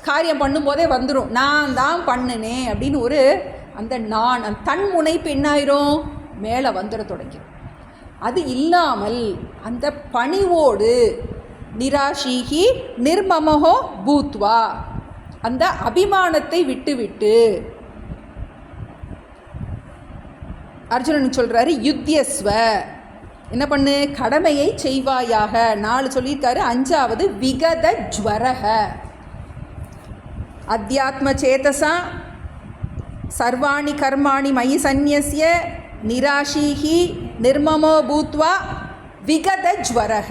காரியம் பண்ணும்போதே வந்துடும், நான் தான் பண்ணினேன் அப்படின்னு ஒரு அந்த நான், அந்த தன் முனைப்பு என்னாயிரும்? மேலே வந்துட தொடங்கும். அது இல்லாமல் அந்த பணிவோடு நிராஷீஹி நிர்மமஹோ பூத்வா, அந்த அபிமானத்தை விட்டு அர்ஜுனன் சொல்கிறாரு யுத்தியஸ்வ, என்ன பண்ணு? கடமையை செய்வாயாக. 4 சொல்லியிருக்காரு. 5வது விகத ஜ்வரக. அத்தியாத்ம சேதசா சர்வாணி கர்மாணி மயி சந்நியஸ்ய நிராஷீஹி நிர்மமோ பூத்வா விகத ஜ்வரக.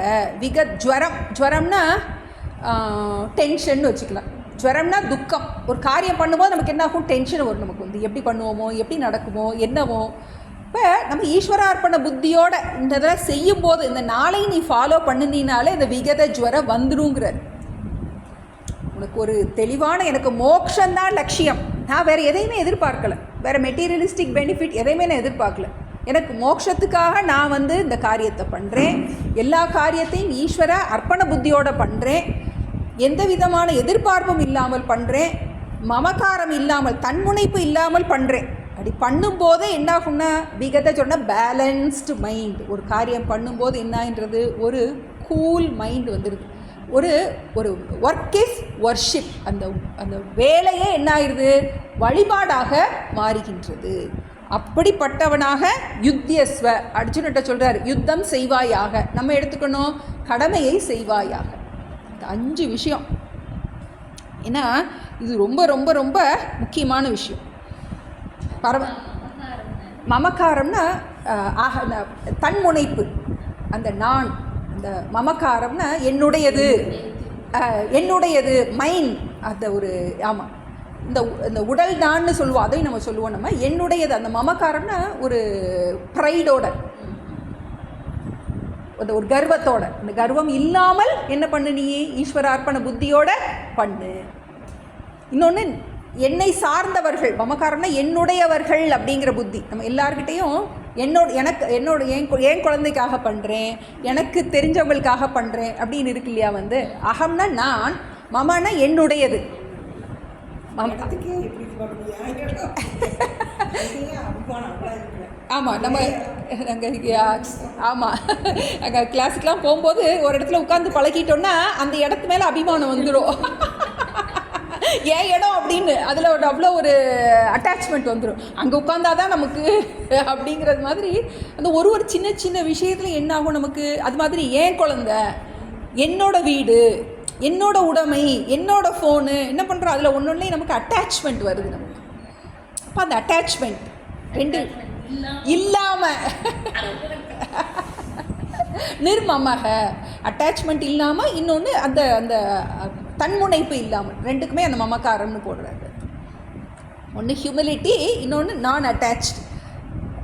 ஜ்வரம்னா டென்ஷன் வச்சுக்கலாம். ஜ்வரம்னா துக்கம். ஒரு காரியம் பண்ணும்போது நமக்கு என்ன ஆகும்? டென்ஷன் வரும். நமக்கு வந்து எப்படி பண்ணுவோமோ, எப்படி நடக்குமோ, என்னவோ. இப்போ நம்ம ஈஸ்வரார்ப்பண புத்தியோட இந்த இதெல்லாம் செய்யும்போது, இந்த நாளை நீ ஃபாலோ பண்ணினாலே இந்த விகத ஜ்வரம் வந்துருங்கிறார். உனக்கு ஒரு தெளிவான, எனக்கு மோட்சம்தான் லட்சியம், நான் வேறு எதையுமே எதிர்பார்க்கலை, வேறு மெட்டீரியலிஸ்டிக் பெனிஃபிட் எதையுமே நான் எதிர்பார்க்கல, எனக்கு மோட்சத்துக்காக நான் வந்து இந்த காரியத்தை பண்ணுறேன், எல்லா காரியத்தையும் ஈஸ்வர அர்ப்பண புத்தியோடு பண்ணுறேன், எந்த விதமான எதிர்பார்ப்பும் இல்லாமல் பண்ணுறேன், மமகாரம் இல்லாமல் தன்முனைப்பு இல்லாமல் பண்ணுறேன். அப்படி பண்ணும்போதே என்னாகும்னா விகத சொன்ன பேலன்ஸ்டு மைண்ட். ஒரு காரியம் பண்ணும்போது என்னான்றது ஒரு கூல் மைண்ட் வந்துடுது. ஒரு ஒர்க் இஸ் வர்ஷிப். அந்த வேலையே என்ன ஆயிடுது? வழிபாடாக மாறுகின்றது. அப்படிப்பட்டவனாக யுத்தியஸ்வ, அர்ஜுனட்ட சொல்கிறார், யுத்தம் செய்வாயாக. நம்ம எடுத்துக்கணும், கடமையை செய்வாயாக. 5 விஷயம். ஏன்னா இது ரொம்ப ரொம்ப ரொம்ப முக்கியமான விஷயம். மமக்காரம்னா தன்முனைப்பு, அந்த நான், அந்த மமக்காரம்னா என்னுடையது மைண்ட், அந்த ஒரு ஆமாம் இந்த உடல் நான்னு சொல்லுவோம், அதையும் நம்ம சொல்லுவோம். நம்ம என்னுடையது அந்த மமக்காரம்னா ஒரு ப்ரைடோட, அந்த ஒரு கர்வத்தோட. இந்த கர்வம் இல்லாமல் என்ன பண்ணு, நீ ஈஸ்வரார்ப்பண புத்தியோட பண்ணு. இன்னொன்று, என்னை சார்ந்தவர்கள், மமக்காரம்னா என்னுடையவர்கள் அப்படிங்கிற புத்தி. நம்ம எல்லார்கிட்டையும் என் குழந்தைக்காக பண்ணுறேன், எனக்கு தெரிஞ்சவங்களுக்காக பண்ணுறேன் அப்படின்னு இருக்கு இல்லையா. அகம்னா நான், மமனா என்னுடையது. ஆமாம், நம்ம ஆமாம் அங்கே கிளாஸுக்கெலாம் போகும்போது ஒரு இடத்துல உட்காந்து பழகிட்டோன்னா அந்த இடத்து மேலே அபிமானம் வந்துடும். ஏன் இடம் அப்படின்னு அதில் அவ்வளோ ஒரு அட்டாச்மெண்ட் வந்துடும். அங்கே உட்காந்தாதான் நமக்கு அப்படிங்கிறது மாதிரி அந்த ஒரு சின்ன சின்ன விஷயத்தில் என்ன ஆகும் நமக்கு. அது மாதிரி என் குழந்தை, என்னோட வீடு, என்னோட உடைமை, என்னோட ஃபோனு, என்ன பண்ணுறோம் அதில் ஒன்று நமக்கு அட்டாச்மெண்ட் வருது நமக்கு. அப்போ அந்த அட்டாச்மெண்ட் ரெண்டு இல்லாமல் நிர்மமக, அட்டாச்மெண்ட் இல்லாமல், இன்னொன்று அந்த அந்த தன்முனைப்பு இல்லாமல், ரெண்டுக்குமே அந்த மமக்காரம்னு போடுறாரு. ஒன்று ஹியூமிலிட்டி, இன்னொன்று நான் அட்டாச்டு.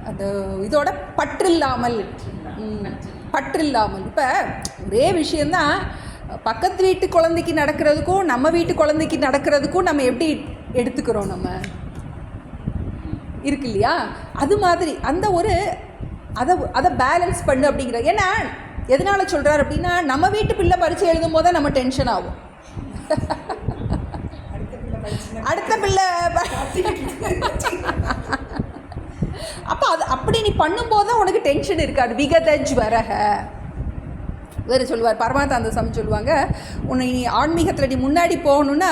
அந்த இதோட பற்றில்லாமல். இப்போ ஒரே விஷயந்தான் பக்கத்து வீட்டு குழந்தைக்கு நடக்கிறதுக்கும் நம்ம வீட்டு குழந்தைக்கு நடக்கிறதுக்கும் நம்ம எப்படி எடுத்துக்கிறோம் நம்ம இருக்கு இல்லையா. அது மாதிரி அந்த ஒரு அதை பேலன்ஸ் பண்ணு அப்படிங்கிற. ஏன்னா எதனால் சொல்கிறார் அப்படின்னா, நம்ம வீட்டு பிள்ளை பரீட்சை எழுதும் போது நம்ம டென்ஷன் ஆகும். அடுத்த பிள்ளை அப்போ அது அப்படி நீ பண்ணும்போது தான் உனக்கு டென்ஷன் இருக்காது. விகதஜ் வரக வேறு சொல்லுவார் பரமானந்த சாமி சொல்லுவாங்க, உன்னை நீ ஆன்மீகத்தில் நீ முன்னாடி போகணுன்னா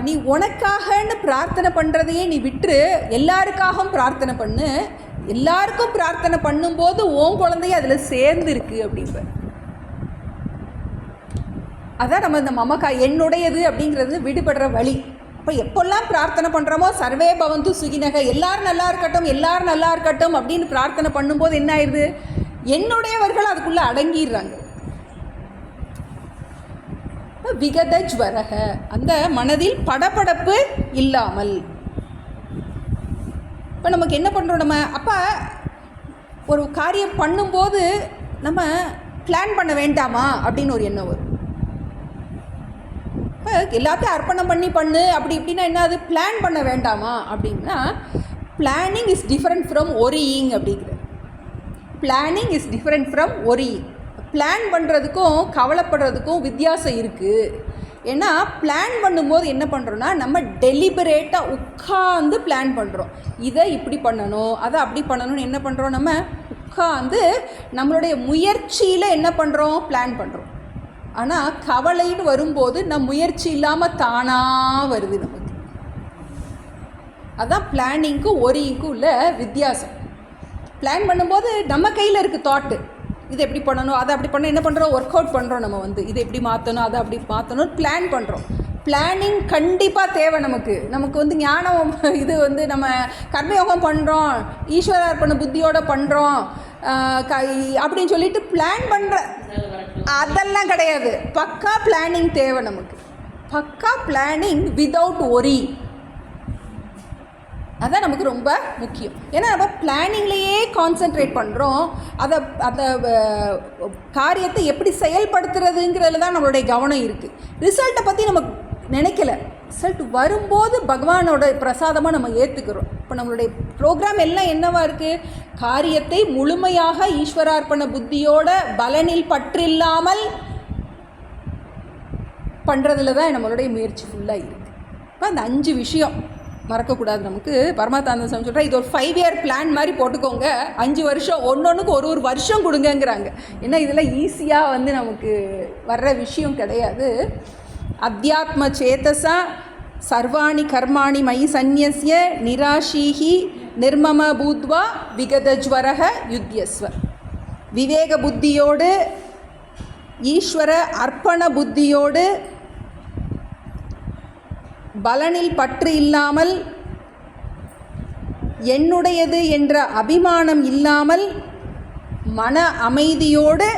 நீ உனக்காகன்னு பிரார்த்தனை பண்ணுறதையே நீ விட்டு எல்லாருக்காகவும் பிரார்த்தனை பண்ணு. எல்லாருக்கும் பிரார்த்தனை பண்ணும்போது உன் குழந்தைய அதில் சேர்ந்துருக்கு அப்படிம்ப. அதான் நம்ம இந்த மமக்கா என்னுடையது அப்படிங்கிறது விடுபடுற வழி. அப்போ எப்பெல்லாம் பிரார்த்தனை பண்ணுறோமோ சர்வே பவந்து சுகினக, எல்லாரும் நல்லா இருக்கட்டும், எல்லாரும் நல்லா இருக்கட்டும் அப்படின்னு பிரார்த்தனை பண்ணும்போது என்ன ஆயிடுது, என்னுடையவர்கள் அதுக்குள்ளே அடங்கிடுறாங்க. விகதஜ் வரக, அந்த மனதில் படபடப்பு இல்லாமல். இப்போ நமக்கு என்ன பண்ணுறோம், நம்ம அப்போ ஒரு காரியம் பண்ணும்போது நம்ம பிளான் பண்ண வேண்டாமா அப்படின்னு ஒரு எண்ணம் வரும். இப்போ எல்லாத்தையும் அர்ப்பணம் பண்ணு அப்படி இப்படின்னா என்ன, அது பிளான் பண்ண வேண்டாமா அப்படின்னா, planning is different from worrying அப்படிங்கிற. Planning is different from worrying. Plan பண்ணுறதுக்கும் கவலைப்படுறதுக்கும் வித்தியாசம் இருக்குது. ஏன்னா பிளான் பண்ணும்போது என்ன பண்ணுறோன்னா, நம்ம டெலிபரேட்டாக உட்காந்து பிளான் பண்ணுறோம். இதை இப்படி பண்ணணும், அதை அப்படி பண்ணணும்னு என்ன பண்ணுறோம், நம்ம உட்காந்து நம்மளுடைய முயற்சியில் என்ன பண்ணுறோம், பிளான் பண்ணுறோம். ஆனால் கவலைன்னு வரும்போது நம் முயற்சி இல்லாமல் தானாக வருது நமக்கு. அதுதான் பிளானிங்க்கும் ஒரியிங்க்கும் உள்ள வித்தியாசம். பிளான் பண்ணும்போது நம்ம கையில் இருக்குது தாட்டு, இதை எப்படி பண்ணணும், அதை அப்படி பண்ணணும். என்ன பண்ணுறோம், ஒர்க் அவுட் பண்ணுறோம். நம்ம இதை எப்படி மாற்றணும், அதை அப்படி மாற்றணும், பிளான் பண்ணுறோம். பிளானிங் கண்டிப்பாக தேவை நமக்கு ஞானம். இது நம்ம கர்மயோகம் பண்ணுறோம், ஈஸ்வரார்ப்பண புத்தியோடு பண்ணுறோம் அப்படின்னு சொல்லிட்டு பிளான் பண்ணுற அதெல்லாம் கிடையாது. பக்கா பிளானிங் தேவை நமக்கு. பக்கா பிளானிங் வித்தவுட் ஒரி, அதுதான் நமக்கு ரொம்ப முக்கியம். ஏன்னா நம்ம பிளானிங்லேயே கான்சென்ட்ரேட் பண்ணுறோம். அந்த காரியத்தை எப்படி செயல்படுத்துறதுங்கிறதுல தான் நம்மளுடைய கவனம் இருக்குது. ரிசல்ட்டை பற்றி நம்ம நினைக்கல. ரிசல்ட் வரும்போது பகவானோட பிரசாதமாக நம்ம ஏற்றுக்கிறோம். இப்போ நம்மளுடைய ப்ரோக்ராம் எல்லாம் என்னவா இருக்குது, காரியத்தை முழுமையாக ஈஸ்வரார்ப்பண புத்தியோட பலனில் பற்றில்லாமல் பண்ணுறதுல தான் நம்மளுடைய முயற்சி ஃபுல்லாக இருக்குது. இப்போ அந்த 5 விஷயம் மறக்கக்கூடாது. நமக்கு பரமானந்த சாமி சொல்கிறேன், இது ஒரு 5 இயர் பிளான் மாதிரி போட்டுக்கோங்க. 5 வருஷம் ஒன்னொன்றுக்கு ஒரு வருஷம் கொடுங்கங்கிறாங்க. ஏன்னா இதெல்லாம் ஈஸியாக நமக்கு வர்ற விஷயம் கிடையாது. அத்தியாத்ம சேதசா சர்வாணி கர்மாணி மயி சந்நியஸ்ய நிராஷீஹி நிர்மம பூத்வா விகதஜ்வரக யுத்யஸ்வ. விவேக புத்தியோடு, ஈஸ்வர அர்ப்பண புத்தியோடு, பலனில் பற்று இல்லாமல், என்னுடையது என்ற அபிமானம் இல்லாமல், மன அமைதியோடு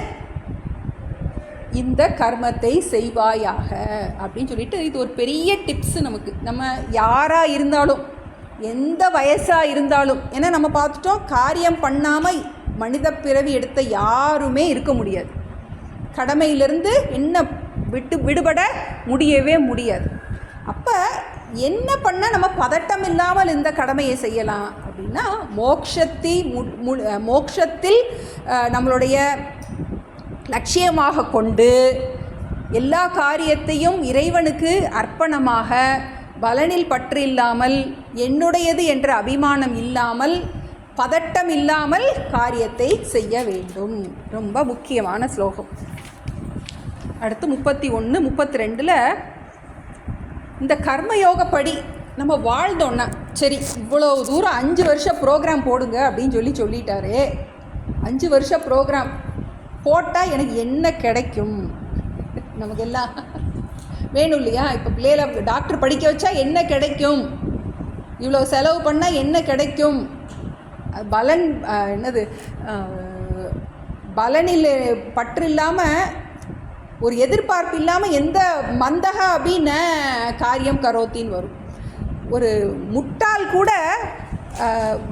இந்த கர்மத்தை செய்வாயாக அப்படின்னு சொல்லிட்டு இது ஒரு பெரிய டிப்ஸு நமக்கு. நம்ம யாராக இருந்தாலும் எந்த வயசாக இருந்தாலும், ஏன்னா நம்ம பார்த்துட்டோம் காரியம் பண்ணாமல் மனித பிறவி எடுத்த யாருமே இருக்க முடியாது. கடமையிலிருந்து என்ன விடுபட முடியவே முடியாது. அப்போ என்ன பண்ணால் நம்ம பதட்டம் இல்லாமல் இந்த கடமையை செய்யலாம் அப்படின்னா, மோட்சத்தில் நம்மளுடைய லட்சியமாக கொண்டு எல்லா காரியத்தையும் இறைவனுக்கு அர்ப்பணமாக, பலனில் பற்று இல்லாமல், என்னுடையது என்ற அபிமானம் இல்லாமல், பதட்டம் இல்லாமல் காரியத்தை செய்ய வேண்டும். ரொம்ப முக்கியமான ஸ்லோகம். அடுத்து 31, 32 இந்த கர்மயோகப்படி நம்ம வாழ்ந்தோன்னா, சரி இவ்வளோ தூரம் 5 வருஷம் ப்ரோக்ராம் போடுங்க அப்படின்னு சொல்லிட்டாரு. 5 வருஷம் ப்ரோக்ராம் போட்டால் எனக்கு என்ன கிடைக்கும்? நமக்கு எல்லாம் வேணும் இல்லையா? இப்போ பிள்ளைகளை டாக்டர் படிக்க வச்சா என்ன கிடைக்கும்? இவ்வளோ செலவு பண்ணால் என்ன கிடைக்கும்? பலன் என்னது, பலனில் பற்று இல்லாமல், ஒரு எதிர்பார்ப்பு இல்லாமல் எந்த மந்தக அப்படின்னு காரியம் கரோத்தின்னு வரும். ஒரு முட்டாள் கூட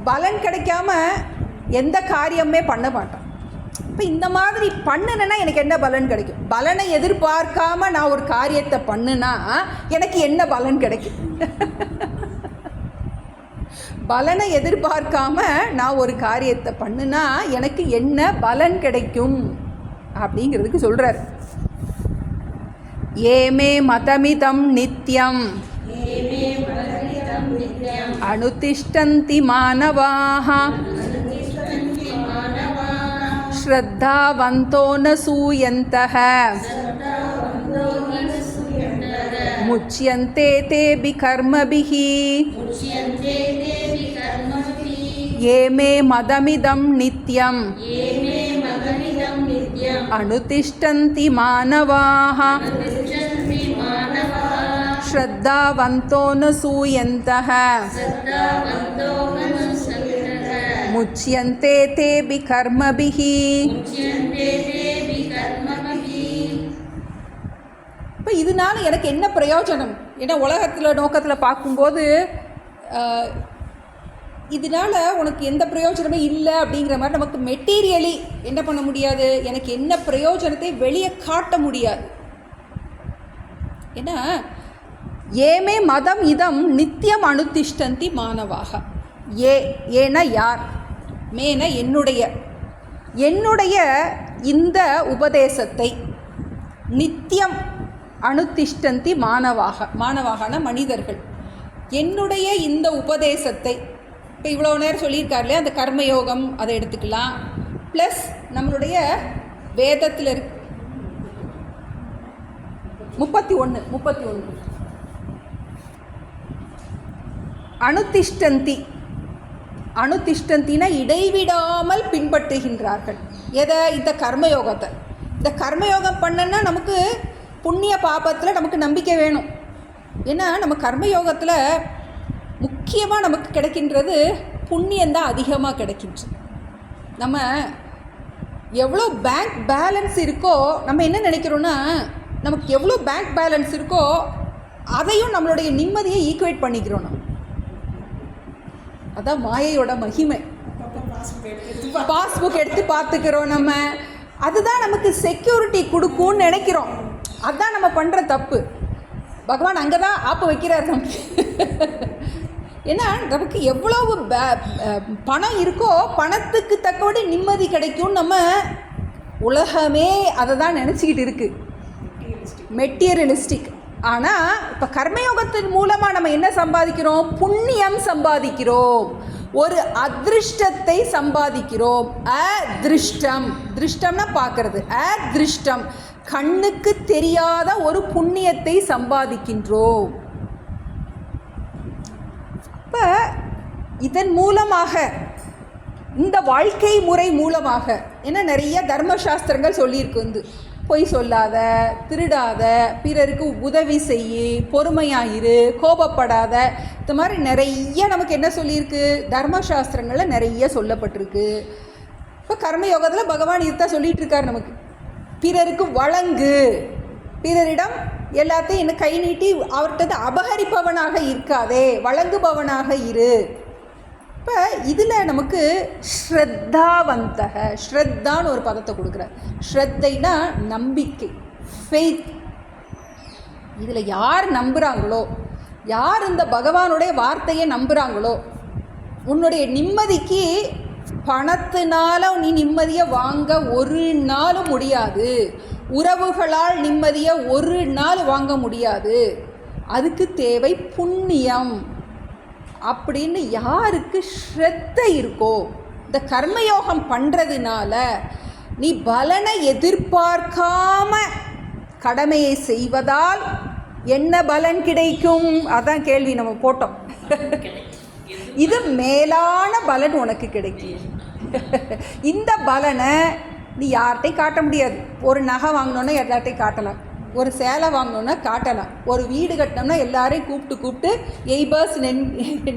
பலன் கிடைக்காம எந்த காரியமே பண்ண மாட்டான். இப்போ இந்த மாதிரி பண்ணுனா எனக்கு என்ன பலன் கிடைக்கும்? பலனை எதிர்பார்க்காம நான் ஒரு காரியத்தை பண்ணுனா எனக்கு என்ன பலன் கிடைக்கும்? பலனை எதிர்பார்க்காம நான் ஒரு காரியத்தை பண்ணுனா எனக்கு என்ன பலன் கிடைக்கும் அப்படிங்கிறதுக்கு சொல்கிறார். ஏமே மதமிதம் நித்யம் அனுதிஷ்டந்தி மானவாஹ ஸ்ரத்தாவந்தோ ந சூயந்தஹ முச்யந்தே தேபி கர்மபிஹி ஏமே மதமிதம் நித்யம் அனுதிஷ்டந்தி மானவாஹ ஸ்ரத்தாவந்தோ ந சூயந்தஹ முச்யந்தே தேபி கர்மபிஹி. இப்போ இதனால எனக்கு என்ன பிரயோஜனம்? ஏன்னா உலகத்தில் நோக்கத்தில் பார்க்கும்போது இதனால் உனக்கு எந்த பிரயோஜனமே இல்லை அப்படிங்கிற மாதிரி நமக்கு மெட்டீரியலி என்ன பண்ண முடியாது, எனக்கு என்ன பிரயோஜனத்தை வெளியே காட்ட முடியாது. ஏன்னா ஏமே மதம் இதம் நித்தியம் அனுதிஷ்டந்தி மானவாக. ஏன்னா யார், மேன என்னுடைய இந்த உபதேசத்தை நித்தியம் அனுதிஷ்டந்தி மானவாகன மனிதர்கள் என்னுடைய இந்த உபதேசத்தை, இப்போ இவ்வளோ நேரம் சொல்லியிருக்காருலே அந்த கர்மயோகம் அதை எடுத்துக்கலாம், ப்ளஸ் நம்மளுடைய வேதத்தில் இருக்கு 31 அனுதிஷ்டந்தினா இடைவிடாமல் பின்பற்றுகின்றார்கள். எதை? இந்த கர்மயோகத்தை. இந்த கர்மயோகம் பண்ணனா நமக்கு புண்ணிய பாபத்தில் நமக்கு நம்பிக்கை வேணும். ஏன்னா நம்ம கர்மயோகத்தில் முக்கியமாக நமக்கு கிடைக்கின்றது புண்ணியந்தான் அதிகமாக கிடைக்கின்றது. நம்ம எவ்வளோ பேங்க் பேலன்ஸ் இருக்கோ, நம்ம என்ன நினைக்கிறோன்னா நமக்கு எவ்வளோ பேங்க் பேலன்ஸ் இருக்கோ அதையும் நம்மளுடைய நிம்மதியை ஈக்குவேட் பண்ணிக்கிறோம். நம்ம அதான் மாயையோட மகிமை. பாஸ்புக் எடுத்து பார்த்துக்கிறோம் நம்ம, அதுதான் நமக்கு செக்யூரிட்டி கொடுக்கும்னு நினைக்கிறோம். அதுதான் நம்ம பண்ணுற தப்பு. பகவான் அங்கே தான் ஆப்பு வைக்கிறார் நமக்கு. ஏன்னா நமக்கு எவ்வளவு பணம் இருக்கோ பணத்துக்கு தக்கபடி நிம்மதி கிடைக்கும். நம்ம உலகமே அதை தான் நினச்சிக்கிட்டு இருக்குது, மெட்டீரியலிஸ்டிக். ஆனால் இப்போ கர்மயோகத்தின் மூலமாக நம்ம என்ன சம்பாதிக்கிறோம்? புண்ணியம் சம்பாதிக்கிறோம், ஒரு அதிருஷ்டத்தை சம்பாதிக்கிறோம். திருஷ்டம்னா பார்க்கறது, அதிருஷ்டம் கண்ணுக்கு தெரியாத ஒரு புண்ணியத்தை சம்பாதிக்கின்றோம். அப்போ இதன் மூலமாக, இந்த வாழ்க்கை முறை மூலமாக, ஏன்னா நிறைய தர்மசாஸ்திரங்கள் சொல்லியிருக்கு. வந்து பொய் சொல்லாத, திருடாத, பிறருக்கு உதவி செய்யி, பொறுமையாயிரு, கோபப்படாத, இந்த மாதிரி நிறைய நமக்கு என்ன சொல்லியிருக்கு? தர்மசாஸ்திரங்களில் நிறைய சொல்லப்பட்டிருக்கு. இப்போ கர்மயோகத்தில் பகவான் இதுதான் சொல்லிகிட்டு இருக்கார் நமக்கு. பிறருக்கு வழங்கு, பிறரிடம் எல்லாத்தையும் என்ன கை நீட்டி அவர்கிட்ட அபகரிப்பவனாக இருக்காதே, வழங்குபவனாக இரு. இப்போ இதில் நமக்கு ஸ்ரத்தாவந்தக, ஸ்ரத்தான்னு ஒரு பதத்தை கொடுக்குறார். ஸ்ரத்தைனா நம்பிக்கை, ஃபெய்த். இதில் யார் நம்புகிறாங்களோ, யார் இந்த பகவானுடைய வார்த்தையை நம்புகிறாங்களோ, உன்னுடைய நிம்மதிக்கு பணத்தினால நீ நிம்மதியை வாங்க ஒரு நாளும் முடியாது, உறவுகளால் நிம்மதியை ஒரு நாள் வாங்க முடியாது, அதுக்கு தேவை புண்ணியம் அப்படின்னு யாருக்கு ஸ்ரத்தை இருக்கோ, இந்த கர்மயோகம் பண்ணுறதுனால நீ பலனை எதிர்பார்க்காம கடமையை செய்வதால் என்ன பலன் கிடைக்கும்? அதான் கேள்வி நம்ம போட்டோம். இது மேலான பலன் உனக்கு கிடைக்கும். இந்த பலனை நீ யார்கிட்டையும் காட்ட முடியாது. ஒரு நகை வாங்கினோன்னா எல்லார்ட்டையும் காட்டலாம், ஒரு சேலை வாங்கினோன்னா காட்டலாம், ஒரு வீடு கட்டினோம்னா எல்லாரையும் கூப்பிட்டு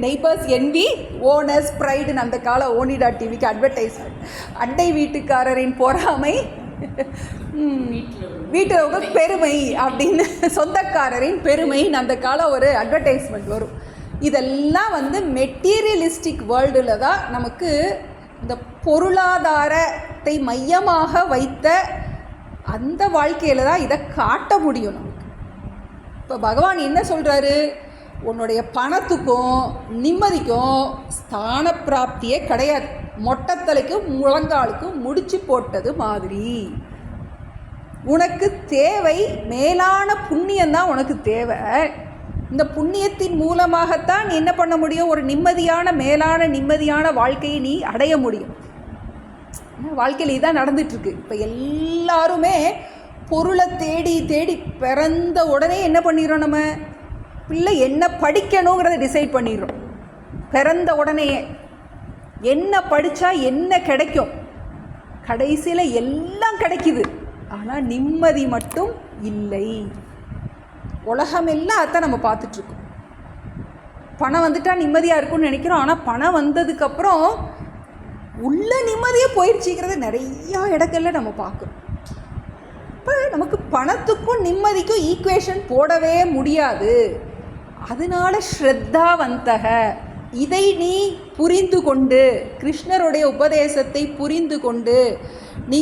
நெய்பர்ஸ் என்வி ஓனர்ஸ் ப்ரைடுன்னு அந்த கால ஓனிடா டிவிக்கு அட்வர்டைஸ்மெண்ட், அண்டை வீட்டுக்காரரின் பொறாமை வீட்டில் பெருமை அப்படின்னு, சொந்தக்காரரின் பெருமைன்னு அந்த கால ஒரு அட்வர்டைஸ்மெண்ட் வரும். இதெல்லாம் மெட்டீரியலிஸ்டிக் வேர்ல்டில் தான் நமக்கு இந்த பொருளாதாரத்தை மையமாக வைத்த அந்த வாழ்க்கையில் தான் இதை காட்ட முடியும் நமக்கு. இப்போ பகவான் என்ன சொல்கிறாரு? உன்னுடைய பணத்துக்கும் நிம்மதிக்கும் ஸ்தான பிராப்தியே கிடையாது. மொட்டத்தலைக்கும் முழங்காலுக்கும் முடிச்சு போட்டது மாதிரி உனக்கு தேவை மேலான புண்ணியம்தான் உனக்கு தேவை. இந்த புண்ணியத்தின் மூலமாகத்தான் நீ என்ன பண்ண முடியும்? ஒரு நிம்மதியான வாழ்க்கையை நீ அடைய முடியும். வாழ்க்கையில் இதான் நடந்துட்டுருக்கு. இப்போ எல்லாருமே பொருளை தேடி தேடி பிறந்த உடனே என்ன பண்ணிடுறோம்? நம்ம பிள்ளை என்ன படிக்கணுங்கிறத டிசைட் பண்ணிடுறோம். பிறந்த உடனேயே என்ன படித்தா என்ன கிடைக்கும், கடைசியில் எல்லாம் கிடைக்குது, ஆனால் நிம்மதி மட்டும் இல்லை. உலகமெல்லாம் அதான் நம்ம பார்த்துட்ருக்கோம். பணம் வந்துட்டால் நிம்மதியாக இருக்கும்னு நினைக்கிறோம், ஆனால் பணம் வந்ததுக்கப்புறம் உள்ள நிம்மதியே போயிடுச்சிங்கிறத நிறையா இடங்கள்ல நம்ம பார்க்குறோம். இப்போ நமக்கு பணத்துக்கும் நிம்மதிக்கும் ஈக்குவேஷன் போடவே முடியாது. அதனால ஸ்ரத்தாவந்தக, இதை நீ புரிந்து கொண்டு, கிருஷ்ணருடைய உபதேசத்தை புரிந்து கொண்டு, நீ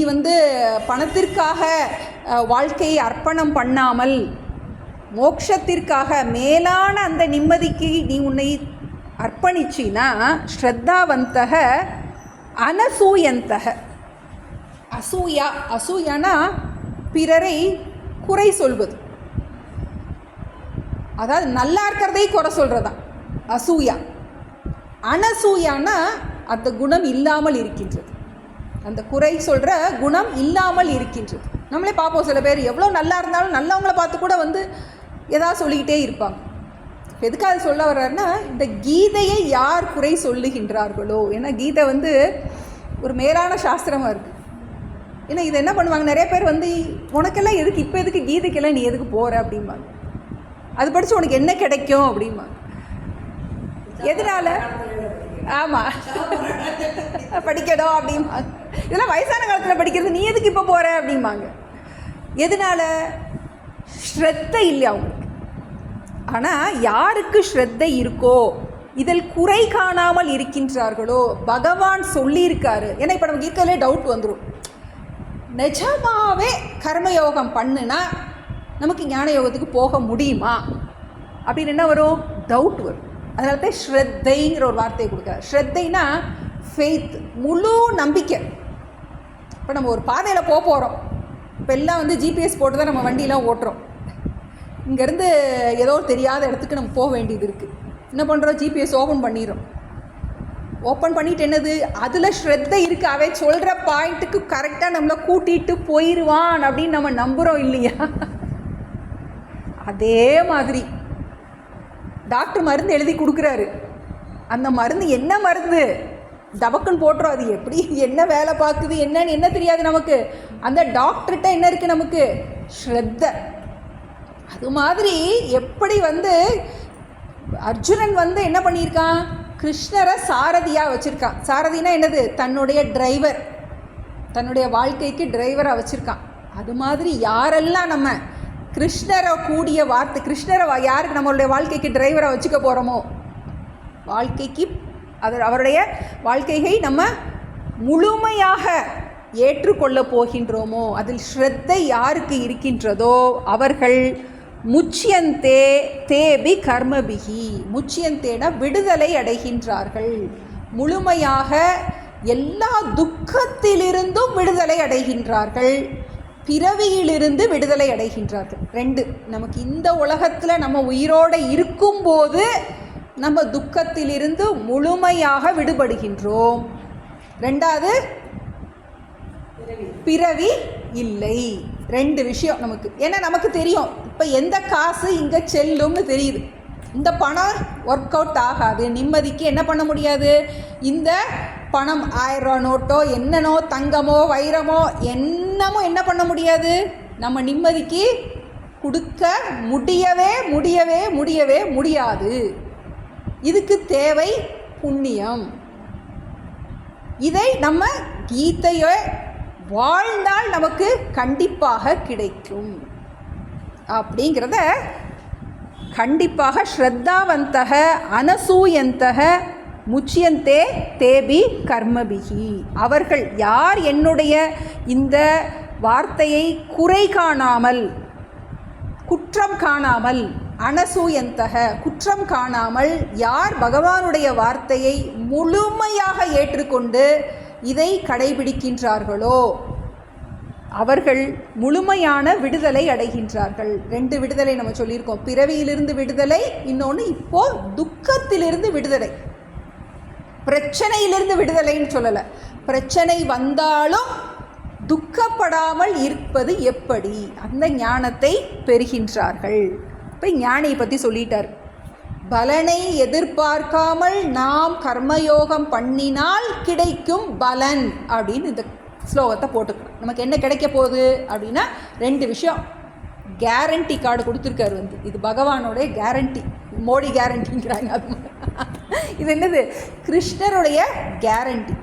பணத்திற்காக வாழ்க்கையை அர்ப்பணம் பண்ணாமல் மோட்சத்திற்காக மேலான அந்த நிம்மதிக்கு நீ உன்னை அர்ப்பணிச்சினா ஸ்ரத்தாவந்தக அனசூயந்தக. அசூயானா பிறரை குறை சொல்வது, அதாவது நல்லா இருக்கிறதை குறை சொல்கிறதா அசூயா. அனசூயானா அந்த குணம் இல்லாமல் இருக்கின்றது, அந்த குறை சொல்கிற குணம் இல்லாமல் இருக்கின்றது. நம்மளே பார்ப்போம், சில பேர் எவ்வளோ நல்லா இருந்தாலும் நல்லவங்கள பார்த்து கூட ஏதாவது சொல்லிக்கிட்டே இருப்பாங்க. எதுக்காக சொல்ல வர்றாருன்னா, இந்த கீதையை யார் குறை சொல்லுகின்றார்களோ, ஏன்னா கீதை ஒரு மேலான சாஸ்திரமாக இருக்குது. ஏன்னா இதை என்ன பண்ணுவாங்க, நிறைய பேர் உனக்கெல்லாம் எதுக்கு, இப்போ எதுக்கு கீதைக்கெல்லாம் நீ எதுக்கு போகிற அப்படிம்பாங்க. அது படித்து உனக்கு என்ன கிடைக்கும் அப்படிம்பாங்க. எதனால? ஆமாம், படிக்கணும் அப்படிம்பாங்க. இதெல்லாம் வயசான காலத்தில் படிக்கிறது, நீ எதுக்கு இப்போ போகிற அப்படிம்பாங்க. எதனால? ஸ்ரத்தை இல்லை அவங்களுக்கு. ஆனால் யாருக்கு ஸ்ரத்தை இருக்கோ, இதில் குறை காணாமல் இருக்கின்றார்களோ, பகவான் சொல்லியிருக்காரு. ஏன்னா இப்போ நமக்கு இருக்கிறதுலே டவுட் வந்துடும், நிஜமாவே கர்மயோகம் பண்ணுனா நமக்கு ஞான யோகத்துக்கு போக முடியுமா அப்படின்னு என்ன வரும்? டவுட் வரும். அதனால தான் ஸ்ரத்தைங்கிற ஒரு வார்த்தையை கொடுக்குறாரு. ஸ்ரத்தைனா ஃபெய்த், முழு நம்பிக்கை. இப்போ நம்ம ஒரு பாதையில் போகிறோம், இப்போ எல்லாம் ஜிபிஎஸ் போட்டு தான் நம்ம வண்டியெலாம் ஓட்டுறோம். இங்கேருந்து ஏதோ தெரியாத இடத்துக்கு நம்ம போக வேண்டியது இருக்குது. என்ன பண்ணுறோம்? ஜிபிஎஸ் ஓப்பன் பண்ணிடுறோம். ஓப்பன் பண்ணிவிட்டு என்னது, அதில் ஸ்ரத்தை இருக்குது, அவன் சொல்கிற பாயிண்ட்டுக்கு கரெக்டாக நம்மளை கூட்டிகிட்டு போயிடுவான் அப்படின்னு நம்ம நம்புகிறோம் இல்லையா? அதே மாதிரி டாக்டர் மருந்து எழுதி கொடுக்குறாரு, அந்த மருந்து என்ன மருந்து டபக்குன்னு போட்டுரும். அது எப்படி என்ன வேலை பார்க்குது என்னன்னு என்ன தெரியாது நமக்கு. அந்த டாக்டர்கிட்ட என்ன இருக்குது நமக்கு? ஸ்ரத்தை. அது மாதிரி எப்படி அர்ஜுனன் என்ன பண்ணியிருக்கான்? கிருஷ்ணரை சாரதியாக வச்சுருக்கான். சாரதினா என்னது? தன்னுடைய டிரைவர், தன்னுடைய வாழ்க்கைக்கு டிரைவராக வச்சுருக்கான். அது மாதிரி யாரெல்லாம் நம்ம கிருஷ்ணரை கூடிய வார்த்தை, கிருஷ்ணரை யாருக்கு நம்மளுடைய வாழ்க்கைக்கு டிரைவரை வச்சுக்க போகிறோமோ, வாழ்க்கைக்கு அவருடைய வாழ்க்கையை நம்ம முழுமையாக ஏற்றுக்கொள்ளப் போகின்றோமோ, அதில் ஸ்ரத்தை யாருக்கு இருக்கின்றதோ அவர்கள் முச்சியந்தே தேபி கர்மபிகி, முச்சியந்தேன விடுதலை அடைகின்றார்கள், முழுமையாக எல்லா துக்கத்திலிருந்தும் விடுதலை அடைகின்றார்கள், பிறவியிலிருந்து விடுதலை அடைகின்றார்கள். 2, நமக்கு இந்த உலகத்தில் நம்ம உயிரோடு இருக்கும்போது நம்ம துக்கத்திலிருந்து முழுமையாக விடுபடுகின்றோம். 2வது பிறவி இல்லை. 2 விஷயம் நமக்கு. ஏன்னா நமக்கு தெரியும் இப்போ எந்த காசு இங்கே செல்லும்னு தெரியுது. இந்த பணம் ஒர்க் அவுட் ஆகாது, நிம்மதிக்கு என்ன பண்ண முடியாது, இந்த பணம் 1000 ரூபா நோட்டோ என்னனோ தங்கமோ வைரமோ என்னமோ என்ன பண்ண முடியாது, நம்ம நிம்மதிக்கு கொடுக்க முடியவே முடியவே முடியவே முடியாது. இதுக்கு தேவை புண்ணியம். இதை நம்ம கீதையை வாழ்ந்தால் நமக்கு கண்டிப்பாக கிடைக்கும் அப்படிங்கிறத கண்டிப்பாக ஸ்ரத்தாவந்தக அனசூயந்தக முச்சியந்தே தேபி கர்மபிகி, அவர்கள் யார் என்னுடைய இந்த வார்த்தையை குறை காணாமல், குற்றம் காணாமல், அனசூயந்தக குற்றம் காணாமல் யார் பகவானுடைய வார்த்தையை முழுமையாக ஏற்றுக்கொண்டு இதை கடைபிடிக்கின்றார்களோ அவர்கள் முழுமையான விடுதலை அடைகின்றார்கள். 2 விடுதலை நம்ம சொல்லியிருக்கோம், பிறவியிலிருந்து விடுதலை, இன்னொன்று இப்போ துக்கத்திலிருந்து விடுதலை. பிரச்சனையிலிருந்து விடுதலைன்னு சொல்லலை, பிரச்சனை வந்தாலும் துக்கப்படாமல் இருப்பது எப்படி, அந்த ஞானத்தை பெறுகின்றார்கள். இப்போ ஞானியை பற்றி சொல்லிட்டார். பலனை எதிர்பார்க்காமல் நாம் கர்மயோகம் பண்ணினால் கிடைக்கும் பலன் அப்படின்னு இந்த ஸ்லோகத்தை போட்டுக்கணும். நமக்கு என்ன கிடைக்க போகுது அப்படின்னா 2 விஷயம். கேரண்டி கார்டு கொடுத்துருக்காரு இது பகவானோடைய கேரண்டி, மோடி கேரண்டிங்கிறாங்க. அது இது என்னது, கிருஷ்ணருடைய கேரண்டி.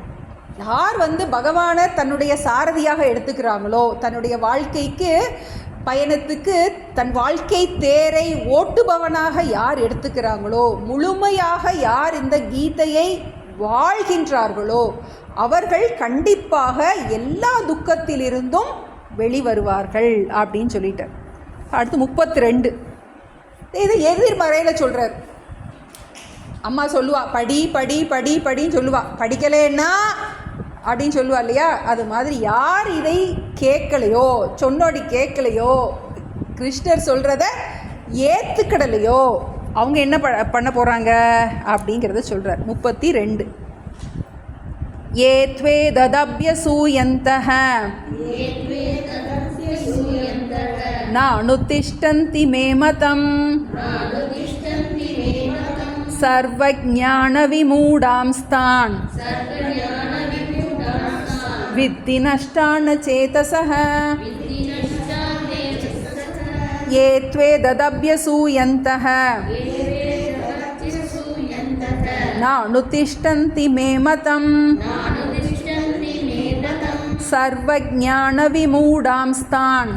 யார் பகவானை தன்னுடைய சாரதியாக எடுத்துக்கிறாங்களோ, தன்னுடைய வாழ்க்கைக்கு பயணத்துக்கு தன் வாழ்க்கை தேரை ஓட்டுபவனாக யார் எடுத்துக்கிறாங்களோ, முழுமையாக யார் இந்த கீதையை வாழ்கின்றார்களோ அவர்கள் கண்டிப்பாக எல்லா துக்கத்திலிருந்தும் வெளிவருவார்கள் அப்படின்னு சொல்லிட்டார். அடுத்து 32 இது எதிர்மறையில் சொல்கிறார். அம்மா சொல்லுவா படி படி படி படின்னு சொல்லுவா, படிக்கலைன்னா அப்படின்னு சொல்லுவா இல்லையா, அது மாதிரி யார் இதை கேட்கலையோ, சொன்னோடி கேட்கலையோ, கிருஷ்ணர் சொல்கிறத ஏற்றுக்கிடலையோ அவங்க என்ன பண்ண போகிறாங்க அப்படிங்கிறத சொல்கிறார். 32 ஏ த்வே ததப்யசூயந்தஹ நானுதிஷ்டந்தி மே மதம் சர்வஜ்ஞான விமூடாம்ஸ்தான் வித்தி நஷ்டான சேதசஹ. ये त्वे ददभ्यसूयन्तः नानुतिष्ठन्ति मे मतं सर्वज्ञानविमूढांस्तान्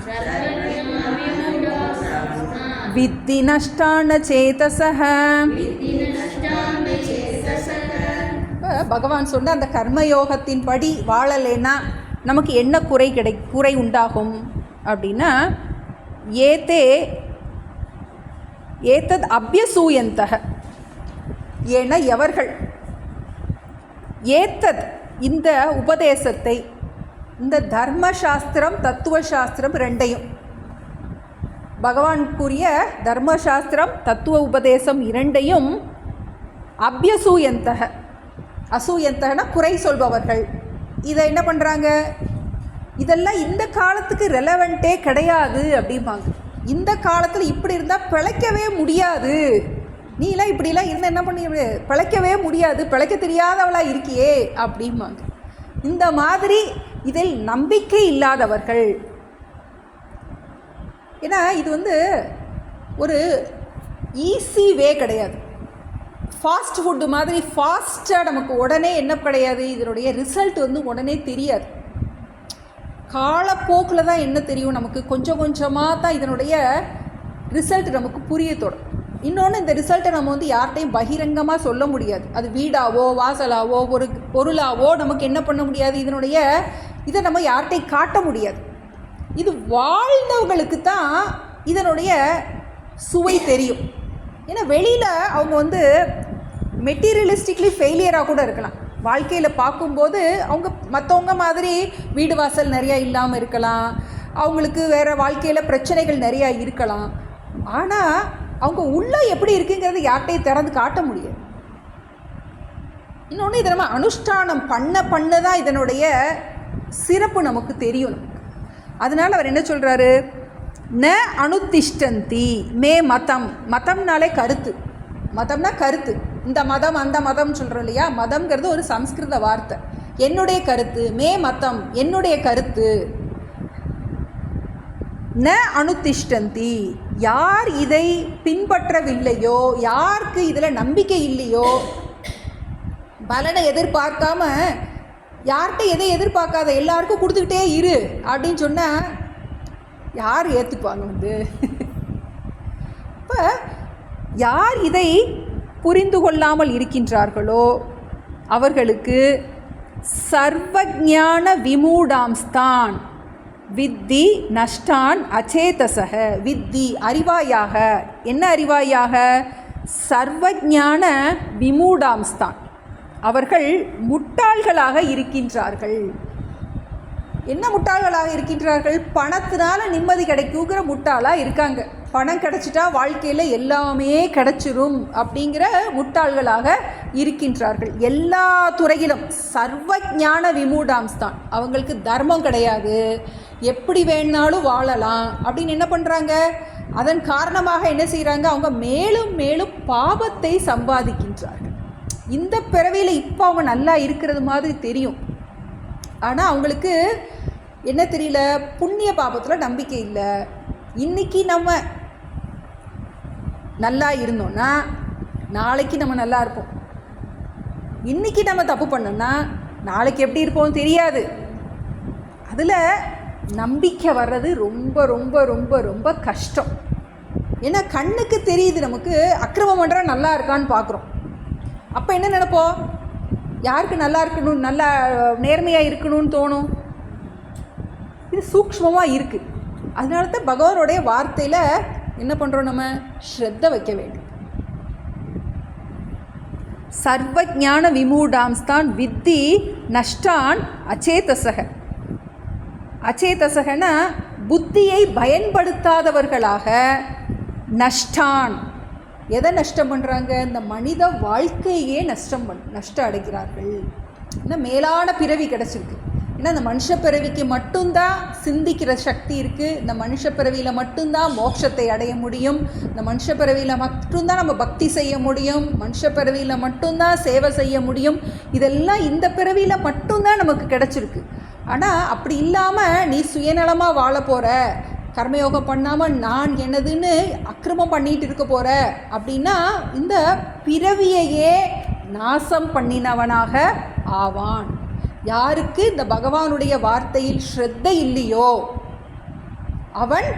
विद्धि नष्टान சேதசஹ. பகவான் சொன்ன அந்த கர்மயோகத்தின் படி வாழலைன்னா நமக்கு என்ன குறை உண்டாகும் அப்படின்னா, ஏத்தத் அபியசூயந்தக, ஏன்னா எவர்கள் ஏத்தத் இந்த உபதேசத்தை, இந்த தர்மசாஸ்திரம் தத்துவசாஸ்திரம் 2ஐயும், பகவான் கூறிய தர்மசாஸ்திரம் தத்துவ உபதேசம் 2ஐயும் அபியசூயந்தக, அசூயந்தகனா குறை சொல்பவர்கள், இதை என்ன பண்ணுறாங்க, இதெல்லாம் இந்த காலத்துக்கு ரெலவெண்ட்டே கிடையாது அப்படிம்பாங்க. இந்த காலத்தில் இப்படி இருந்தால் பிழைக்கவே முடியாது, நீலாம் இப்படிலாம் இருந்தால் என்ன பண்ணி பிழைக்கவே முடியாது, பிழைக்க தெரியாதவளாக இருக்கியே அப்படிம்பாங்க. இந்த மாதிரி இதில் நம்பிக்கை இல்லாதவர்கள். ஏன்னா இது ஒரு ஈஸி வே கிடையாது, ஃபாஸ்ட் ஃபுட்டு மாதிரி ஃபாஸ்ட்டாக நமக்கு உடனே என்ன கிடையாது, இதனுடைய ரிசல்ட் உடனே தெரியாது. காலப்போக்கில் தான் என்ன தெரியும் நமக்கு, கொஞ்சம் கொஞ்சமாக தான் இதனுடைய ரிசல்ட் நமக்கு புரிய தொடரும். இன்னொன்று, இந்த ரிசல்ட்டை நம்ம வந்து யார்கிட்டையும் பகிரங்கமாக சொல்ல முடியாது. அது வீடாவோ வாசலாவோ ஒரு பொருளாவோ நமக்கு என்ன பண்ண முடியாது, இதை நம்ம யார்கிட்டையும் காட்ட முடியாது. இது வாழ்ந்தவங்களுக்கு தான் இதனுடைய சுவை தெரியும். ஏன்னா வெளியில் அவங்க வந்து மெட்டீரியலிஸ்டிக்லி ஃபெயிலியராக கூட இருக்கலாம். வாழ்க்கையில் பார்க்கும்போது அவங்க மற்றவங்க மாதிரி வீடு வாசல் நிறையா இல்லாமல் இருக்கலாம், அவங்களுக்கு வேறு வாழ்க்கையில் பிரச்சனைகள் நிறையா இருக்கலாம். ஆனால் அவங்க உள்ளே எப்படி இருக்குங்கிறது யார்கிட்டையும் திறந்து காட்ட முடியாது. இன்னொன்று, இதை நம்ம அனுஷ்டானம் பண்ண தான் இதனுடைய சிறப்பு நமக்கு தெரியும். அதனால் அவர் என்ன சொல்கிறாரு, ந அனுதிஷ்டந்தி மே மதம். மதம்னாலே கருத்து, மதம்னா கருத்து. இந்த மதம் அந்த மதம் சொல்கிறோம் இல்லையா, மதம்ங்கிறது ஒரு சம்ஸ்கிருத வார்த்தை. என்னுடைய கருத்து, மே மதம் என்னுடைய கருத்து. ந அனுதிஷ்டந்தி, யார் இதை பின்பற்றவில்லையோ, யாருக்கு இதில் நம்பிக்கை இல்லையோ, பலனை எதிர்பார்க்காம யார்கிட்ட எதை எதிர்பார்க்காத எல்லாருக்கும் கொடுத்துக்கிட்டே இரு அப்படின்னு சொன்னால் யார் ஏற்றுக்குவாங்க வந்து? இப்போ யார் இதை புரிந்து கொள்ளாமல் இருக்கின்றார்களோ அவர்களுக்கு சர்வஞான விமூடாம்ஸ்தான் வித்தி நஷ்டான் அச்சேதசக. வித்தி அறிவாயாக. என்ன அறிவாயாக? சர்வஞான விமூடாம்ஸ்தான், அவர்கள் முட்டாள்களாக இருக்கின்றார்கள். என்ன முட்டாள்களாக இருக்கின்றார்கள்? பணத்தினால நிம்மதி கிடைக்குங்கிற முட்டாளாக இருக்காங்க. பணம் கிடைச்சிட்டா வாழ்க்கையில் எல்லாமே கிடைச்சிரும் அப்படிங்கிற முட்டாள்களாக இருக்கின்றார்கள். எல்லா துறையிலும் சர்வஞான விமூடாம்ஸ்தான். அவங்களுக்கு தர்மம் கிடையாது, எப்படி வேணாலும் வாழலாம் அப்படின்னு என்ன பண்ணுறாங்க? அதன் காரணமாக என்ன செய்கிறாங்க? அவங்க மேலும் மேலும் பாவத்தை சம்பாதிக்கின்றார்கள். இந்த பிறவியில் இப்போ அவங்க நல்லா இருக்கிறது மாதிரி தெரியும், ஆனால் அவங்களுக்கு என்ன தெரியல, புண்ணிய பாபத்தில் நம்பிக்கை இல்லை. இன்றைக்கி நம்ம நல்லா இருந்தோன்னா நாளைக்கு நம்ம நல்லா இருப்போம். இன்றைக்கி நம்ம தப்பு பண்ணோன்னா நாளைக்கு எப்படி இருப்போம் தெரியாது. அதில் நம்பிக்கை வர்றது ரொம்ப ரொம்ப ரொம்ப ரொம்ப கஷ்டம். ஏன்னா கண்ணுக்கு தெரியுது நமக்கு அக்கிரமம் பண்ணுற நல்லா இருக்கான்னு பார்க்குறோம். அப்போ என்ன நினைப்போம்? யாருக்கு நல்லா இருக்கணும், நல்லா நேர்மையாக இருக்கணும்னு தோணும். இது சூக்ஷ்மமாக இருக்குது. அதனால தான் பகவானுடைய வார்த்தையில் என்ன பண்ணுறோம், நம்ம ஸ்ரத்த வைக்க வேண்டும். சர்வஞான விமூடாம்ஸ்தான் வித்தி நஷ்டான் அச்சேதசக. அச்சேதசகனா புத்தியை பயன்படுத்தாதவர்களாக. நஷ்டான், எதை நஷ்டம் பண்ணுறாங்க? இந்த மனித வாழ்க்கையே நஷ்டம் அடைகிறார்கள். ஏன்னா மேலான பிறவி கிடச்சிருக்கு. ஏன்னா இந்த மனுஷ பிறவிக்கு மட்டும்தான் சிந்திக்கிற சக்தி இருக்குது. இந்த மனுஷ பிறவியில் மட்டும்தான் மோட்சத்தை அடைய முடியும். இந்த மனுஷ பிறவியில் மட்டும்தான் நம்ம பக்தி செய்ய முடியும். மனுஷ பிறவியில் மட்டும்தான் சேவை செய்ய முடியும். இதெல்லாம் இந்த பிறவியில் மட்டும்தான் நமக்கு கிடச்சிருக்கு. ஆனால் அப்படி இல்லாமல் நீ சுயநலமாக வாழ போகிற, கர்மயோகம் பண்ணாமல் நான் என்னதுன்னு அக்கிரமம் பண்ணிட்டு இருக்க போகிற அப்படின்னா இந்த பிறவியையே நாசம் பண்ணினவனாக ஆவான். யாருக்கு இந்த பகவானுடைய வார்த்தையில் ஸ்ரத்தை இல்லையோ அவன்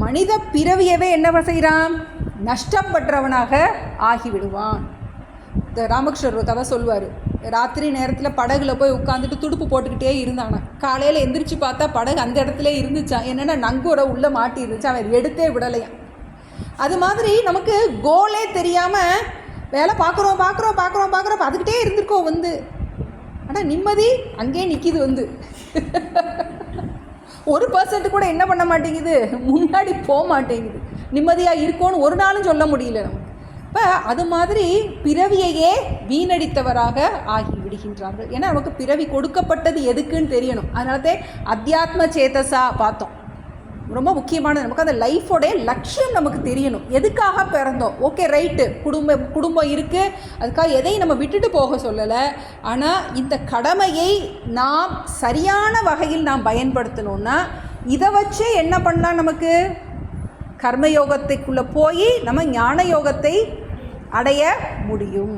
மனித பிறவியவே என்ன செய்கிறான்? நஷ்டம் பெற்றவனாக ஆகிவிடுவான். இந்த ராமகிருஷ்ணர் ஒரு கதை சொல்லுவார். ராத்திரி நேரத்தில் படகுல போய் உட்காந்துட்டு துடுப்பு போட்டுக்கிட்டே இருந்தானா. காலையில் எந்திரிச்சு பார்த்தா படகு அந்த இடத்துல இருந்துச்சான். என்னென்னா நங்கூரை உள்ளே மாட்டி இருந்துச்சு, அவன் எடுத்தே விடலையான். அது மாதிரி நமக்கு கோலே தெரியாமல் வேலை பார்க்குறோம் பார்த்துக்கிட்டே இருந்திருக்கோம் வந்து. ஆனால் நிம்மதி அங்கேயே நிற்கிது வந்து. 1% கூட என்ன பண்ண மாட்டேங்குது, முன்னாடி போக மாட்டேங்குது. நிம்மதியாக இருக்கோன்னு ஒரு நாளும் சொல்ல முடியல நமக்கு. இப்போ அது மாதிரி பிறவியையே வீணடித்தவராக ஆகி விடுகின்றார்கள். ஏன்னா நமக்கு பிறவி கொடுக்கப்பட்டது எதுக்குன்னு தெரியணும். அதனால அத்தியாத்ம சேதஸா பார்த்தோம். ரொம்ப முக்கியமானது. நமக்கு அந்த லைஃபோடைய லட்சியம் நமக்கு தெரியணும். எதுக்காக பிறந்தோம்? ஓகே ரைட்டு, குடும்பம் இருக்குது, அதுக்காக எதையும் நம்ம விட்டுட்டு போக சொல்லலை. ஆனால் இந்த கடமையை நாம் சரியான வகையில் நாம் பயன்படுத்தணும்னா இதை வச்சே என்ன பண்ணலாம்? நமக்கு கர்மயோகத்துக்குள்ளே போய் நம்ம ஞான யோகத்தை அடைய முடியும்.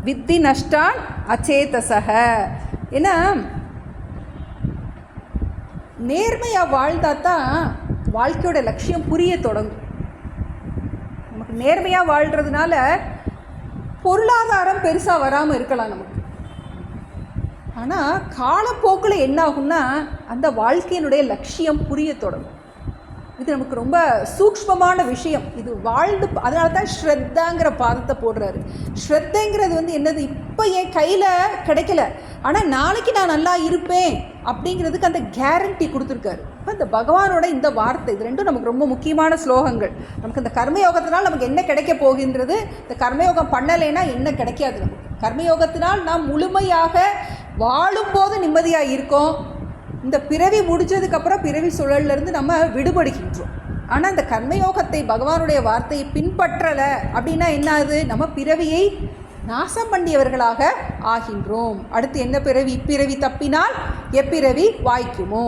வித்தி நஷ்டான் அச்சேதசக. ஏன்னா நேர்மையாக வாழ்ந்தால் தான் வாழ்க்கையோட லட்சியம் புரிய தொடங்கும். நமக்கு நேர்மையாக வாழ்கிறதுனால பொருளாதாரம் பெருசாக வராமல் இருக்கலாம் நமக்கு. ஆனால் காலப்போக்கில் என்ன ஆகும்னா அந்த வாழ்க்கையினுடைய லட்சியம் புரிய தொடங்கும். இது நமக்கு ரொம்ப சூக்ஷ்மமான விஷயம். இது வாழ்ந்து, அதனால தான் ஸ்ரத்தாங்கிற பாதத்தை போடுறாரு. ஸ்ரத்தைங்கிறது என்னது, இப்போ என் கையில் கிடைக்கல, ஆனால் நாளைக்கு நான் நல்லா இருப்பேன் அப்படிங்கிறதுக்கு அந்த கேரண்டி கொடுத்துருக்காரு. இப்போ இந்த பகவானோட இந்த வார்த்தை, இது ரெண்டும் நமக்கு ரொம்ப முக்கியமான ஸ்லோகங்கள். நமக்கு இந்த கர்மயோகத்தினால் நமக்கு என்ன கிடைக்க போகின்றது, இந்த கர்மயோகம் பண்ணலைன்னா என்ன கிடைக்காது நமக்கு. கர்மயோகத்தினால் நாம் முழுமையாக வாழும்போது நிம்மதியாக இருக்கோம். இந்த பிறவி முடிஞ்சதுக்கப்புறம் பிறவி சுழல்லேருந்து நம்ம விடுபடுகின்றோம். ஆனால் இந்த கர்மயோகத்தை, பகவானுடைய வார்த்தையை பின்பற்றலை அப்படின்னா என்ன ஆகுது, நம்ம பிறவியை நாசம் பண்ணியவர்களாக ஆகின்றோம். அடுத்து என்ன பிறவி, இப்பிறவி தப்பினால் எப்பிறவி வாய்க்குமோ.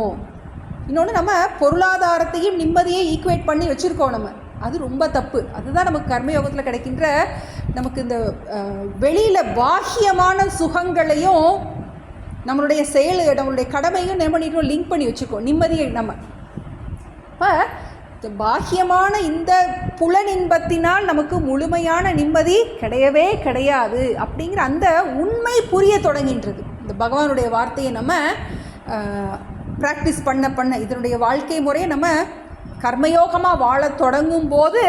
இன்னொன்று, நம்ம பொருளாதாரத்தையும் நிம்மதியை ஈக்குவேட் பண்ணி வச்சுருக்கோம் நம்ம. அது ரொம்ப தப்பு. அதுதான் நமக்கு கர்மயோகத்தில் கிடைக்கின்ற, நமக்கு இந்த வெளியில் பாஹ்யமான சுகங்களையும் நம்மளுடைய செயல், நம்மளுடைய கடமையும் என்ன பண்ணிட்டோம், லிங்க் பண்ணி வச்சுருக்கோம் நிம்மதியை நம்ம. இப்போ பாஹ்யமான இந்த புலனின்பத்தினால் நமக்கு முழுமையான நிம்மதி கிடையவே கிடையாது அப்படிங்கிற அந்த உண்மை புரிய தொடங்கின்றது. இந்த பகவானுடைய வார்த்தையை நம்ம ப்ராக்டிஸ் பண்ண இதனுடைய வாழ்க்கை முறையை நம்ம கர்மயோகமாக வாழ தொடங்கும் போது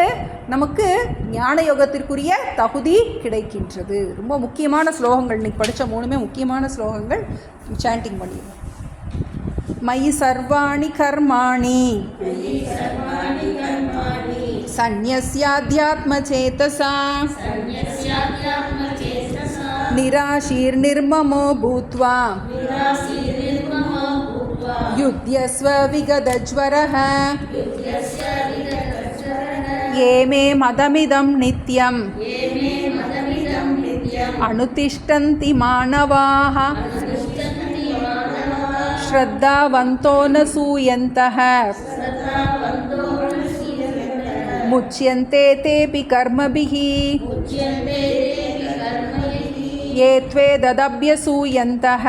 நமக்கு ஞான யோகத்திற்குரிய தகுதி கிடைக்கின்றது. ரொம்ப முக்கியமான ஸ்லோகங்கள், இன்னைக்கு படித்த 3 முக்கியமான ஸ்லோகங்கள். சாண்டிங் பண்ணிடுவோம். மயி சர்வாணி கர்மாணி சந்நியஸ்யாத்யாத்ம சேதசா நிராஷீர் நிர்மமோ பூத்வா யுத்யஸ்வ விகதஜ்வரஹ ஏமே மதமிதம் நித்யம் அனுதிஷ்டந்தி மானவாஹ ஸ்ரத்தாவந்தோ ந சூயந்தஹ முச்யந்தே தேபி கர்மபிஹி ये त्वेदभ्यसूयन्तः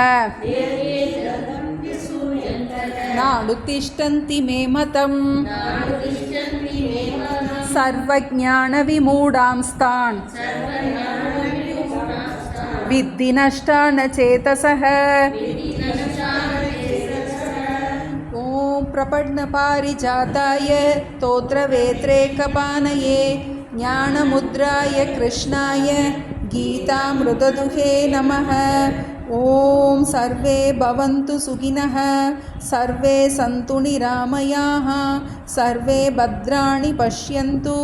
नानुतिष्ठन्ति मे मतम् सर्वज्ञानविमूढांस्तान् विद्धि नष्टान् चेतसः। ॐ प्रपन्नपारिजाताय तोत्रवेत्रैकपानये ज्ञानमुद्राय कृष्णाय गीतामृतदुहे नमः। ॐ सर्वे भवन्तु सुखिनः, सर्वे सन्तु निरामयाः, सर्वे भद्राणि पश्यन्तु,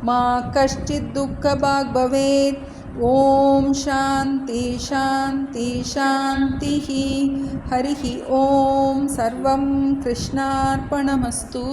मा कश्चित् दुःखभाग् भवेत्। ॐ शान्ति शान्ति शान्तिः। हरिः ॐ सर्वं कृष्णार्पणमस्तु।